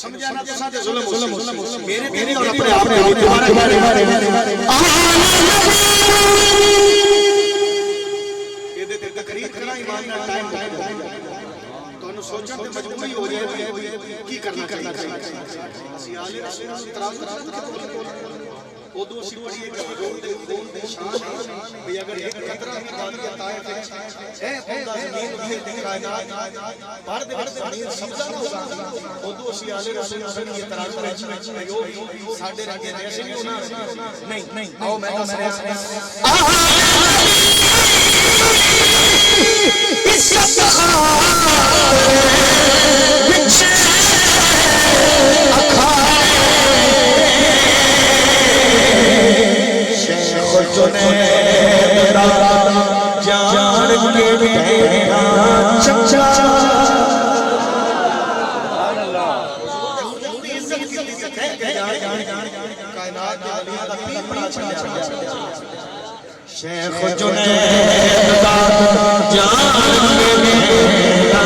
समझाना तो साथे जुल्म मेरे मेरे और अपने आप तुम्हारे ये दे तकरीर करना ईमान का टाइम ਤੁਹਾਨੂੰ ਸੋਚਣ ਤੇ ਮਜਬੂਰੀ ਹੋ ਜਾਏ ਕੀ ਕਰਨਾ ਚਾਹੀਦਾ ਅਸੀਂ ਆਲੇ ਰਸੂਲ ਨੂੰ ਇਤਰਾਜ਼ ਉਦੋਂ ਅਸੀਂ ਪੜੀਏ ਕਿ ਹਜ਼ੂਰ ਦੇ ਸ਼ਾਨ ਵੀ ਅਗਰ ਇੱਕ ਕਤਰਾ ਵੀ ਦਾਨ ਕਰਤਾ ਹੈ ਫਿਰ ਇਹ ਹੁੰਦਾ ਜ਼ਮੀਨ ਉੱਤੇ ਦੀ ਕਾਇਨਾਤ ਬਾਹਰ ਦੇ ਵਿੱਚ ਜ਼ਮੀਨ ਸਬਜ਼ਾ ਨਾ ਹੋਗਾ ਉਦੋਂ ਅਸੀਂ ਆਲੇ ਰਸੂਲ ਨੂੰ ਇਤਰਾਜ਼ ਕਰਾਂਗੇ ਜੋ ਸਾਡੇ ਰੰਗੇ ਨੇ ਅਸੀਂ ਉਹਨਾਂ ਨਹੀਂ ਆਓ ਮੈਂ ਦੱਸ ਰਿਹਾ शेख जुनैद दा जान मेरा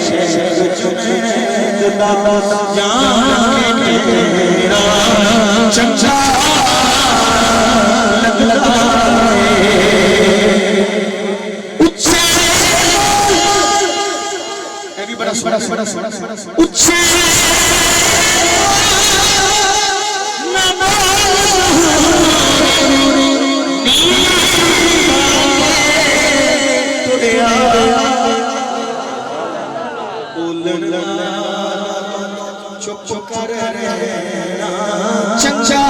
शेख जुनैद दा जान मेरा चंचा लगता उच्चे बड़ा उच्चे चुप चुप कर चंचा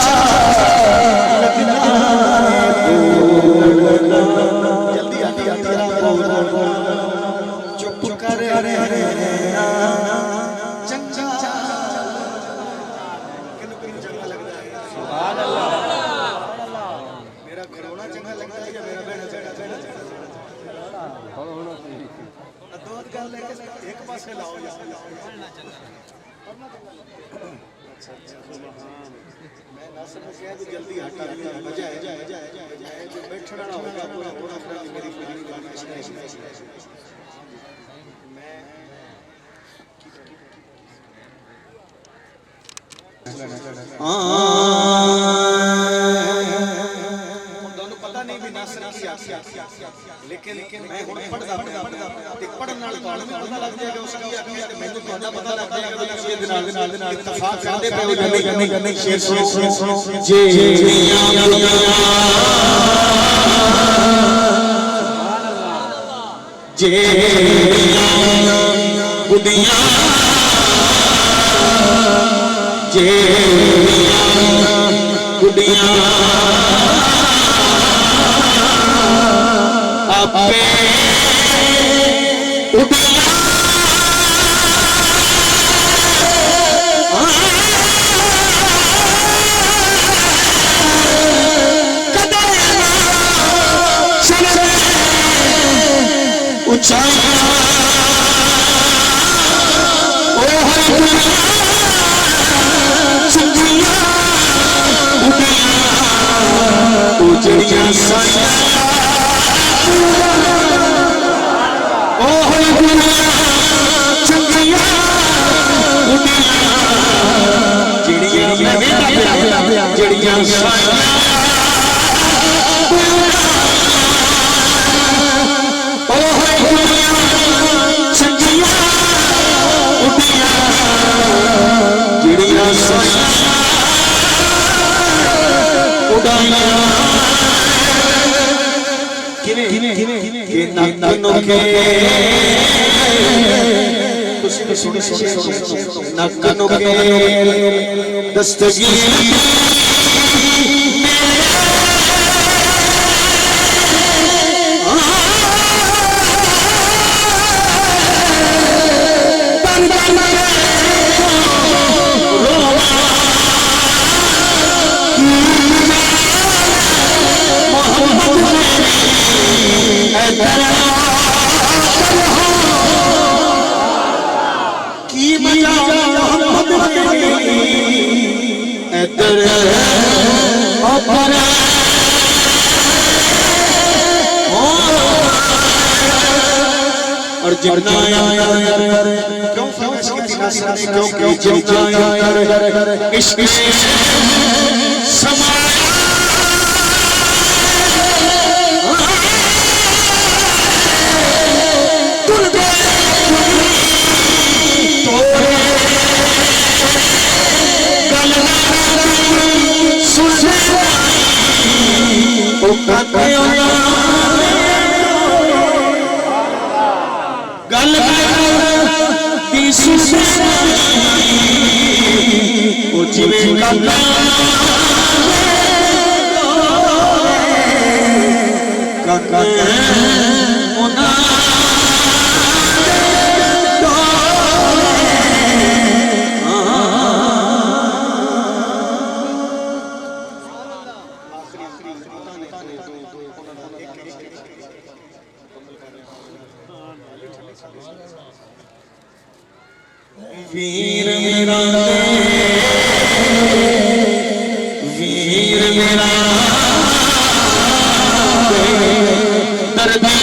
जल्दी आती चुप चुप कर चंचा चंगा लगता है सुभान अल्लाह मेरा घरवाला चंगा लगता है या मेरा बहन चंगा दो गल लेके एक पासे लाओ मैं नासर को कह दूं जल्दी हटा मजा है जो बैठने वाला होगा पूरा पूरा मेरी फैमिली वाली मैं दोनों पता नहीं भी नासर की लेकिन मैं हुण पढ़दा ते पढ़न नाल ਤੁਹਾਨੂੰ ਵੀ ਪਤਾ ਲੱਗ ਜਾਏਗਾ ਉਸ ਕੀ ਆਖਿਆ ਤੇ ਮੈਨੂੰ ਤੁਹਾਡਾ ਪਤਾ ਲੱਗ ਜਾਏਗਾ ਕਿ ਤੁਸੀਂ ਇਹਦੇ ਨਾਲ ਇਤਫਾਕ ਕਰਦੇ ਪਏ ਹੋ ਨਹੀਂ ਸ਼ੇਰ ਸੁਣੋ ਜੀ जेड़ियां बुढ़ियां जेड़ियां बुढ़ियां आपे उड़ियां ऊंचाइयां ओ हर चंगियां उड़ियां उजड़ियां साइयां ओ हर चंगियां उड़ियां जड़ियां साइयां और जितना क्यों इश्क गल वीर मेरा दर्दी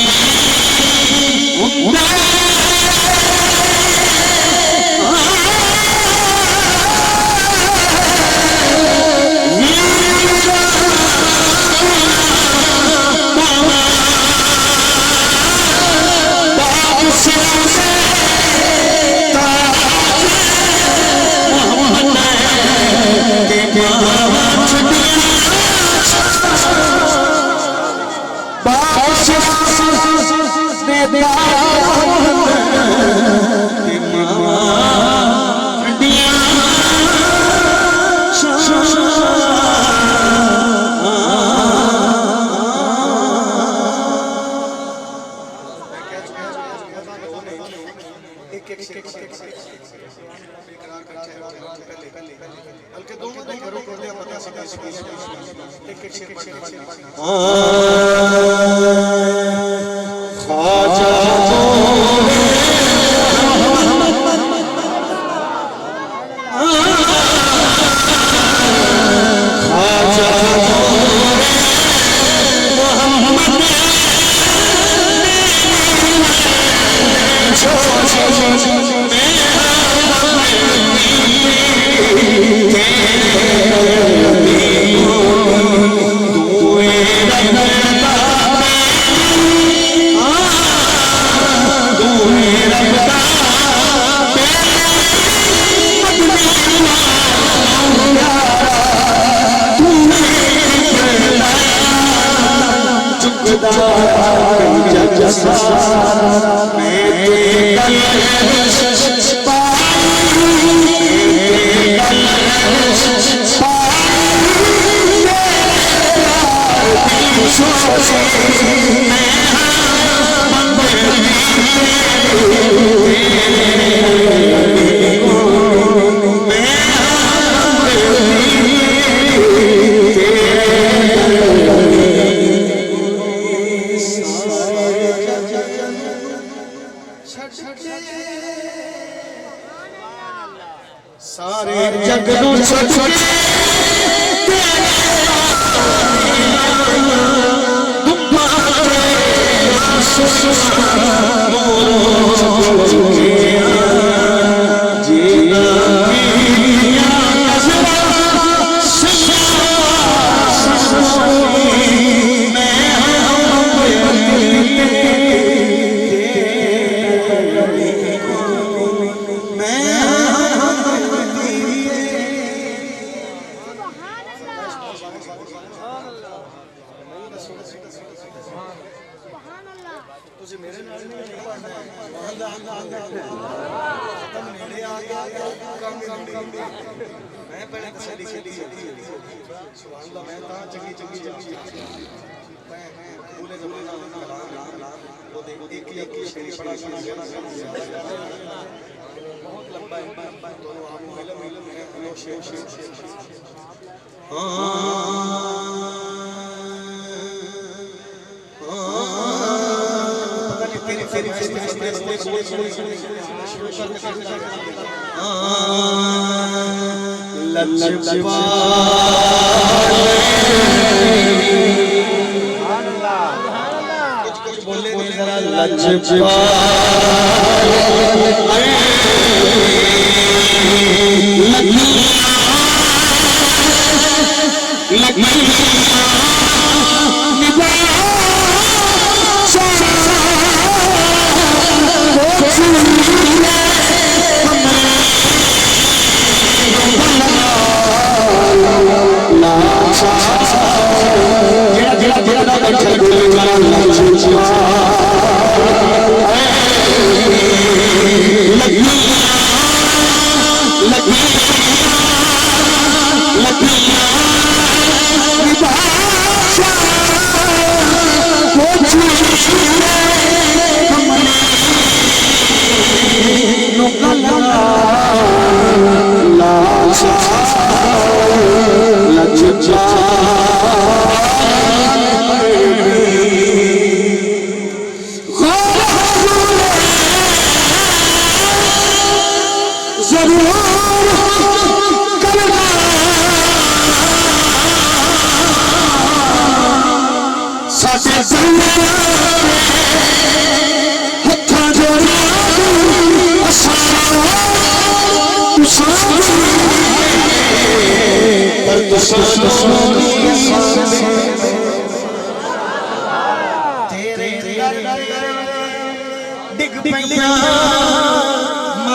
सारे जग नू छड़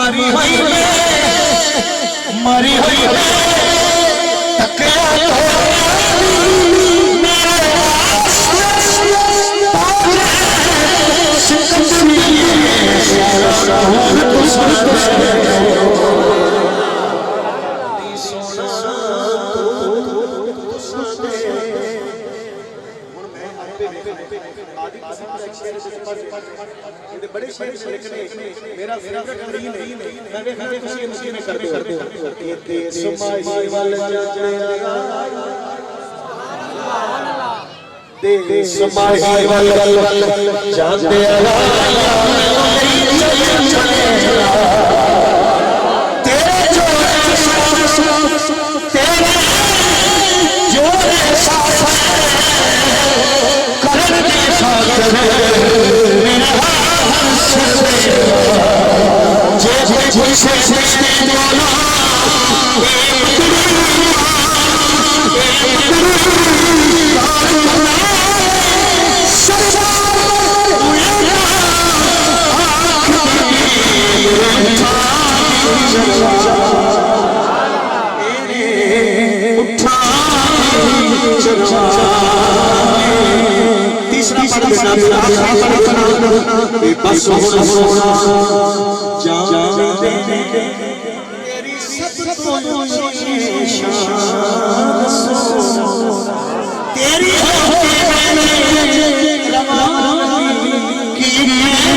मारी हुई बड़े शेर लिखने मेरा फेवरेट रील है मैं देखा खुशी खुशी में करते ते समाई वाल दे समाई वाल जाते आला तेरे जो तेरे जो साथ करने साथ मेरा तीसरा बस सोना जान तेरी सब तो शान सोना तेरी होके मैंने रवानी की मेरा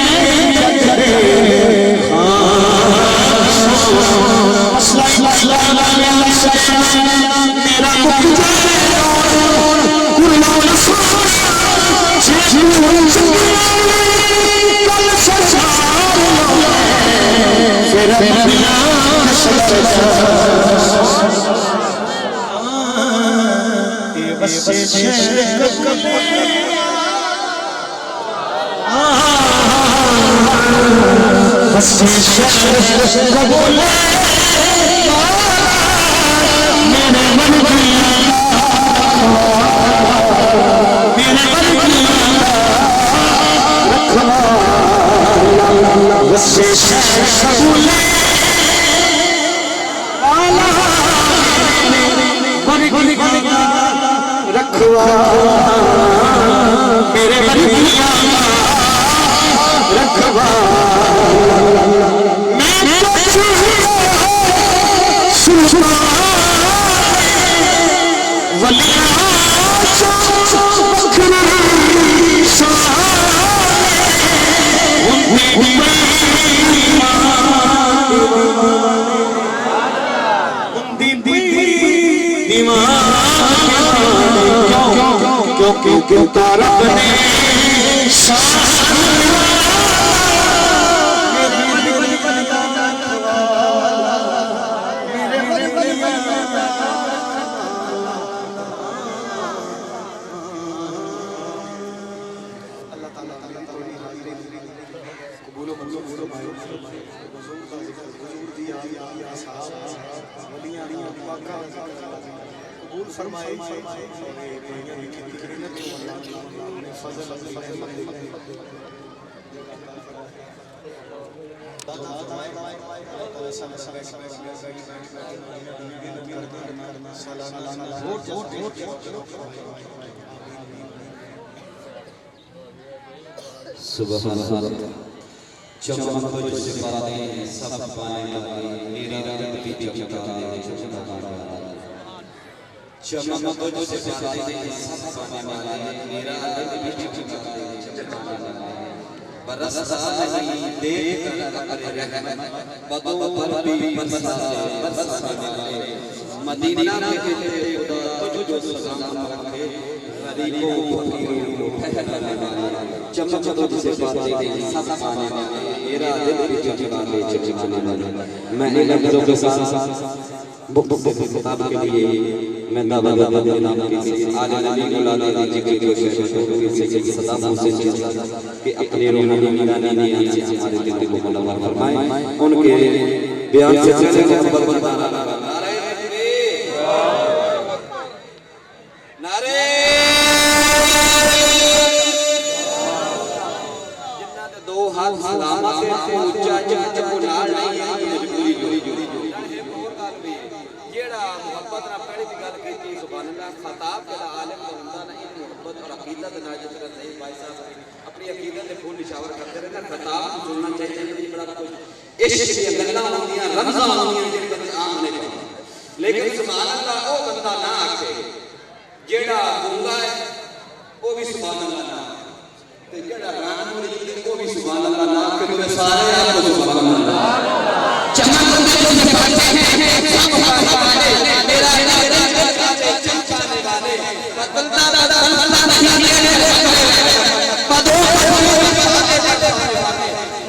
रखवा मेरे बलिया रखवा मैं सुना वलिया क्यों तारा बने सुबह चमक तुझसे पाने सब पाने वाली मेरा दिल भी चमकाने चमक तुझसे पाने सब पाने वाली मेरा दिल भी चमकाने बरसता नहीं देख कर रहमत बदों पर भी बरसाने वाले मदीना में तेरे खुदा तुझको सलाम रखे गरीबों फकीरों को ठहराने वाले चमक तुझसे पाने सब पाने वाले मेरा दिल भी चमकाने वाले मैं इन लफ्जों के साथ किताब के लिए मैं दावा नाम की आले नबी औलाद जिक्र की कोशिश की सदा से कि अपने रूहानी मीरानी से हमारे दिल को मुनव्वर फरमाए उनके बयान से चले मोहब्बत बनाना नारे तकबीर नारे जिन्ना दे दो हाथ सलामत से ऊंचा जग को नाल नहीं है मजबूरी जुड़ी जेड़ा मोहब्बत ना पहली भी गल कीती सुभान अल्लाह खताब जेड़ा आलिम होंदा ना इन मोहब्बत और अकीदत नाजित कर नहीं भाई साहब अपनी अकीदत पे फूल निशावर करते रहना खताब सुनना चाहिए नहीं बड़ा कुछ इश्क की गल्लां होंदियां रमज़ां होंदियां जेड़े बंदे आम नहीं लेकिन सुभान अल्लाह ओ बंदा ना आखे जेड़ा गूंगा है वो भी सुभान अल्लाह ना ते जेड़ा रान मुड़ी वो भी सुभान अल्लाह ना आखे सारे आपको सुभान अल्लाह चमक तुझसे पाते हैं सब पाने वाले मेरा चमकाने वाले बदलता नहीं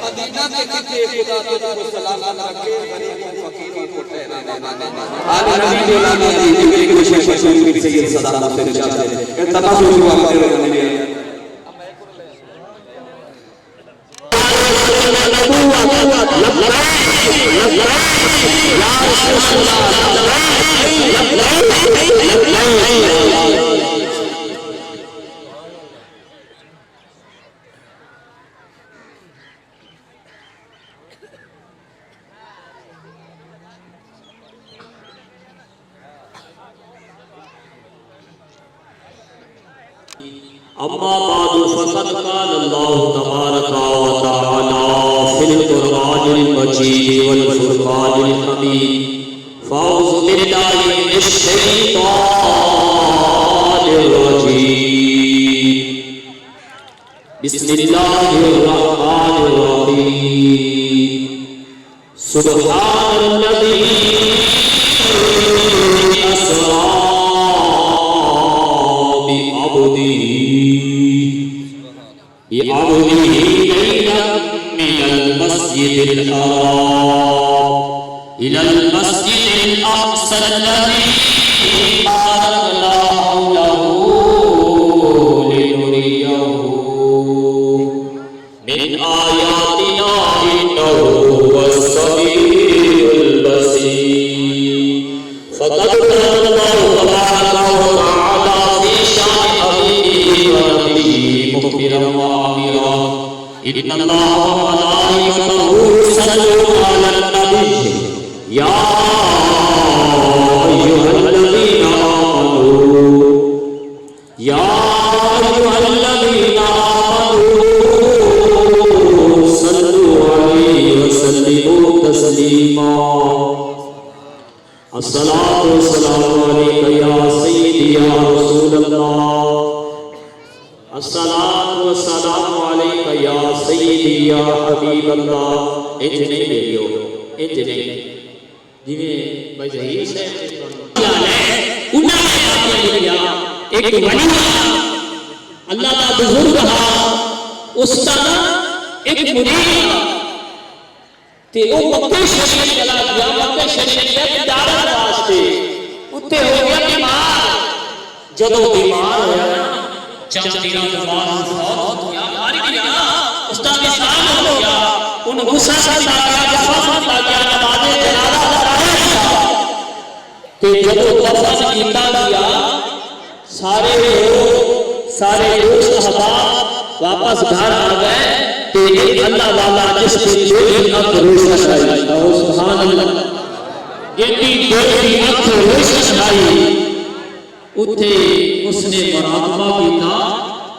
मदीना के कितने खुदा तुझको सलाम रखे गरीबों फकीरों को ठहराने वाले आले नबी के लाने जिक्र की कोशिश की सैयद सदा से चाहते इत्तफाक हुआ मेरे अम्मा बादु फक़द क़ाल अल्लाहु तबारक व तआला फिल कुरआनिल मजीद वल फुरक़ानिल हमीद फ़अऊज़ु बिल्लाहि मिनश शैतानिर रजीम बिस्मिल्लाहिर रहमानिर रहीम सुब्हानल्लज़ी अस्रा बिअब्दिही लैलन मिनल मस्जिदिल हराम इलल मस्जिदिल अक़सा अल्लज़ी बारकना हौलहु लिनुरियहु मिन आयातिना इन्नहु हुवस-समीउल बसीर फ़क़द क़ालल्लाहु तबारक व तआला फ़ी शानि हबीबिही व नबिय्यिही मुख़बिरन व आमिरा इन्नल्लाहा व मलाइकतहु युसल्लूना अलन नबी या अय्युहल्लज़ीना आमनू या अय्युहल्लज़ीना आमनू सल्लू अलैहि व सल्लिमू तस्लीमा अस्सलातु वस्सलामु अलैका या सय्यदी या रसूलल्लाह अस्सलातु वस्सलामु अलैका या सय्यदी या हबीबल्लाह इंज नहीं लियो इंज नहीं जिवें भाई ज़हीर साहब उन्होंने आपने लिया एक वली अल्लाह का बुजुर्ग हा उसका एक मुरीद ते ओ मक्के शरीफ चला गया मक्के शरीफ के दावत वास्ते उत्ते हो गया बीमार जदों बीमार होया ना चंद दिनों के बाद फौत हो गया मारी गया उसका विशाल हो गया उन गुस्सा सा गया जफा सा गया नमाज़े जनाजा पढ़ाया ते जदों दफन कीता गया सारे दोस्त अहबाब वापस घर आ गए ते अल्लाह वाला जिसके दिल अख रोशन आई सुभान अल्लाह इतनी दिल अख रोशन आई उथे उसने मुराकबा कीता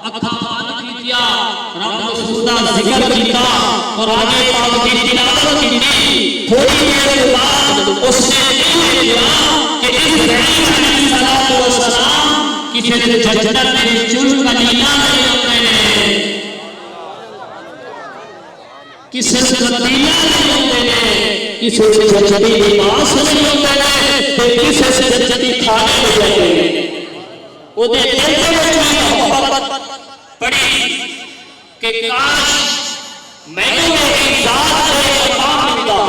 अखा बंद कीतिया रब रसूल दा जिक्र कीता कुरान पाक की तिलावत की थोड़ी देर के बाद उसने देखा कि इब्राहीम अलैहिस्सलाम किसी जन्नत में चुल कलीला नहीं होते हैं किसी से पतीला नहीं होते हैं किसी से जन्नती लिबास नहीं होते हैं किसी से जन्नती खाने नहीं होते हैं उधर दिल में मोहब्बत पड़ी कि काश मैंने एक जात से मकाम मिलता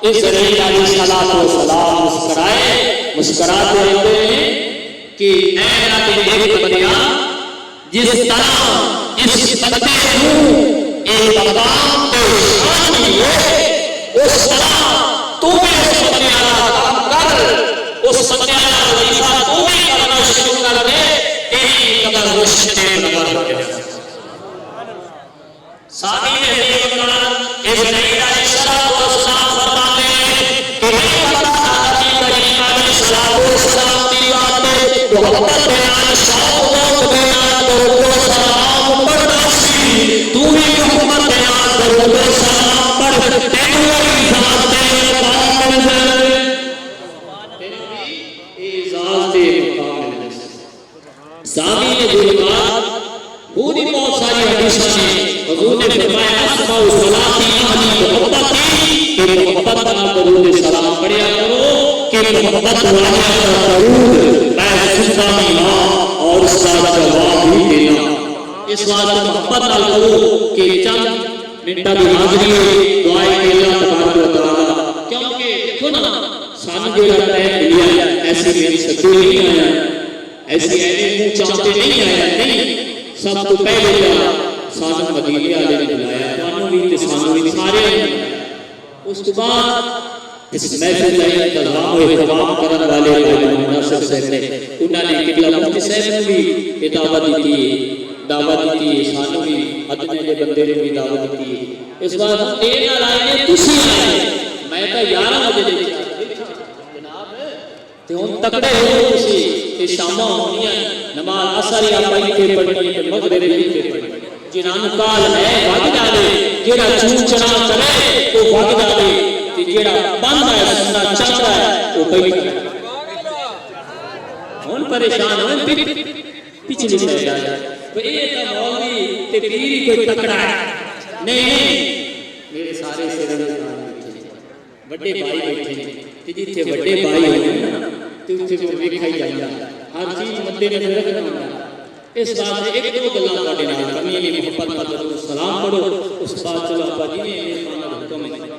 इस्राईल अलैहिस्सलाम मुस्कुराते रहते हैं कि ऐ रब एक बंदिया जिस तरह इस बंदे को एक मकाम पे शान है उस तरह तू भी उस बंदे का काम कर उस बंदे का वजीफा तू भी करना शुरू कर दे तेरी कदर रोशनी नवर के साथी ने देखकर इस्राईल अलैहिस्सलाम फरमाते हैं कि हे अल्लाह नबी करीम अलैहिस्सलाम की बात मोहब्बत बयान शौक बयान दरूद सलाम पढ़ना सी तू भी मोहब्बत बयान दरूद सलाम पढ़ तेरी इजाजत दे मकाम मिल जाए तेरी इजाजत दे मकाम मिल जाए सामी ने गुलबात पूरी बहुत सारी हदीसें हैं हुजूर ने फरमाया अस्माउ सलाती अली मोहब्बती कि मोहब्बत का दरूद सलाम पढ़या करो कि मोहब्बत वाला दरूद मैं सुनता भी हां और उसका जवाब भी देना इस बात को मोहब्बत ना करो कि चंद मिनटा की हाजिरी दुआए के अल्लाह तबारक व तआला क्योंकि देखो ना सान जेड़ा टाइम मिलिया ऐसे मेरी सच्ची नहीं आया ऐसे ऐने मुंह चाहते नहीं आया नहीं सब तो पहले क्या सानू मदीने वाले ने बुलाया तानू भी ते सानू भी सारे उसके बाद इस महफिल का इंतजाम और इहतमाम करने वाले मौलाना नासिर साहब ने उन्होंने किबला मुफ्ती साहब ने भी दावत दी सानू भी अदने दे बंदे ने भी दावत दी इस बार हम देर नाल आए ने तुसी आए मैं तो 11 बजे जनाब ते हुन तकड़े हो तुसी ते शामा होनियां नमाज असर या इत्थे पढ़नी ते मगरिब इत्थे पढ़नी जिन्हां काल है वग जावे जेड़ा चूचना करे वो वग जावे ते जेड़ा बंद है सुनना चाहता है वो बैठा हुन परेशान हो पिछली रह जाए तो ये तो मौलवी ते पीर ही कोई तकड़ा है नहीं मेरे सारे सिर बड़े भाई बैठे ने ते जिथे बड़े भाई होने ते उथे को वेखा ही जांदा हर चीज मद्दे ने रखना होंदा इस बात से एक दो गल्लां ਤੁਹਾਡੇ ਨਾਲ करनी है मोहब्बत का दरूद सलाम पढ़ो उस बात चलो आपा जी ने मेहमान का हुक्म है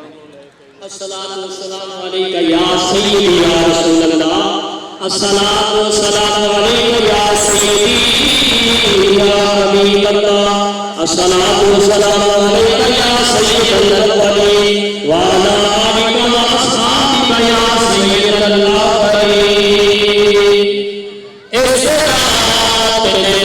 अस्सलातु वस्सलामु अलैका या सय्यदी या रसूल अल्लाह अस्सलातु वस्सलामु अलैका या सय्यदी या हबीब अल्लाह अस्सलातु वस्सलामु अलैका या सय्यदल अव्वलीन व अला आलिका व अस्हाबिका या सय्यदल आखिरीन इस रात में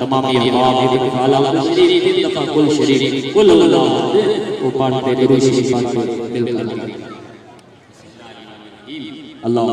तमाम अहबाब आला शरीफ इन दफा कुल शरीफ कुल अल्लाह वो पढ़ते दुरूद शरीफ पढ़ते दिल कर अल्लाह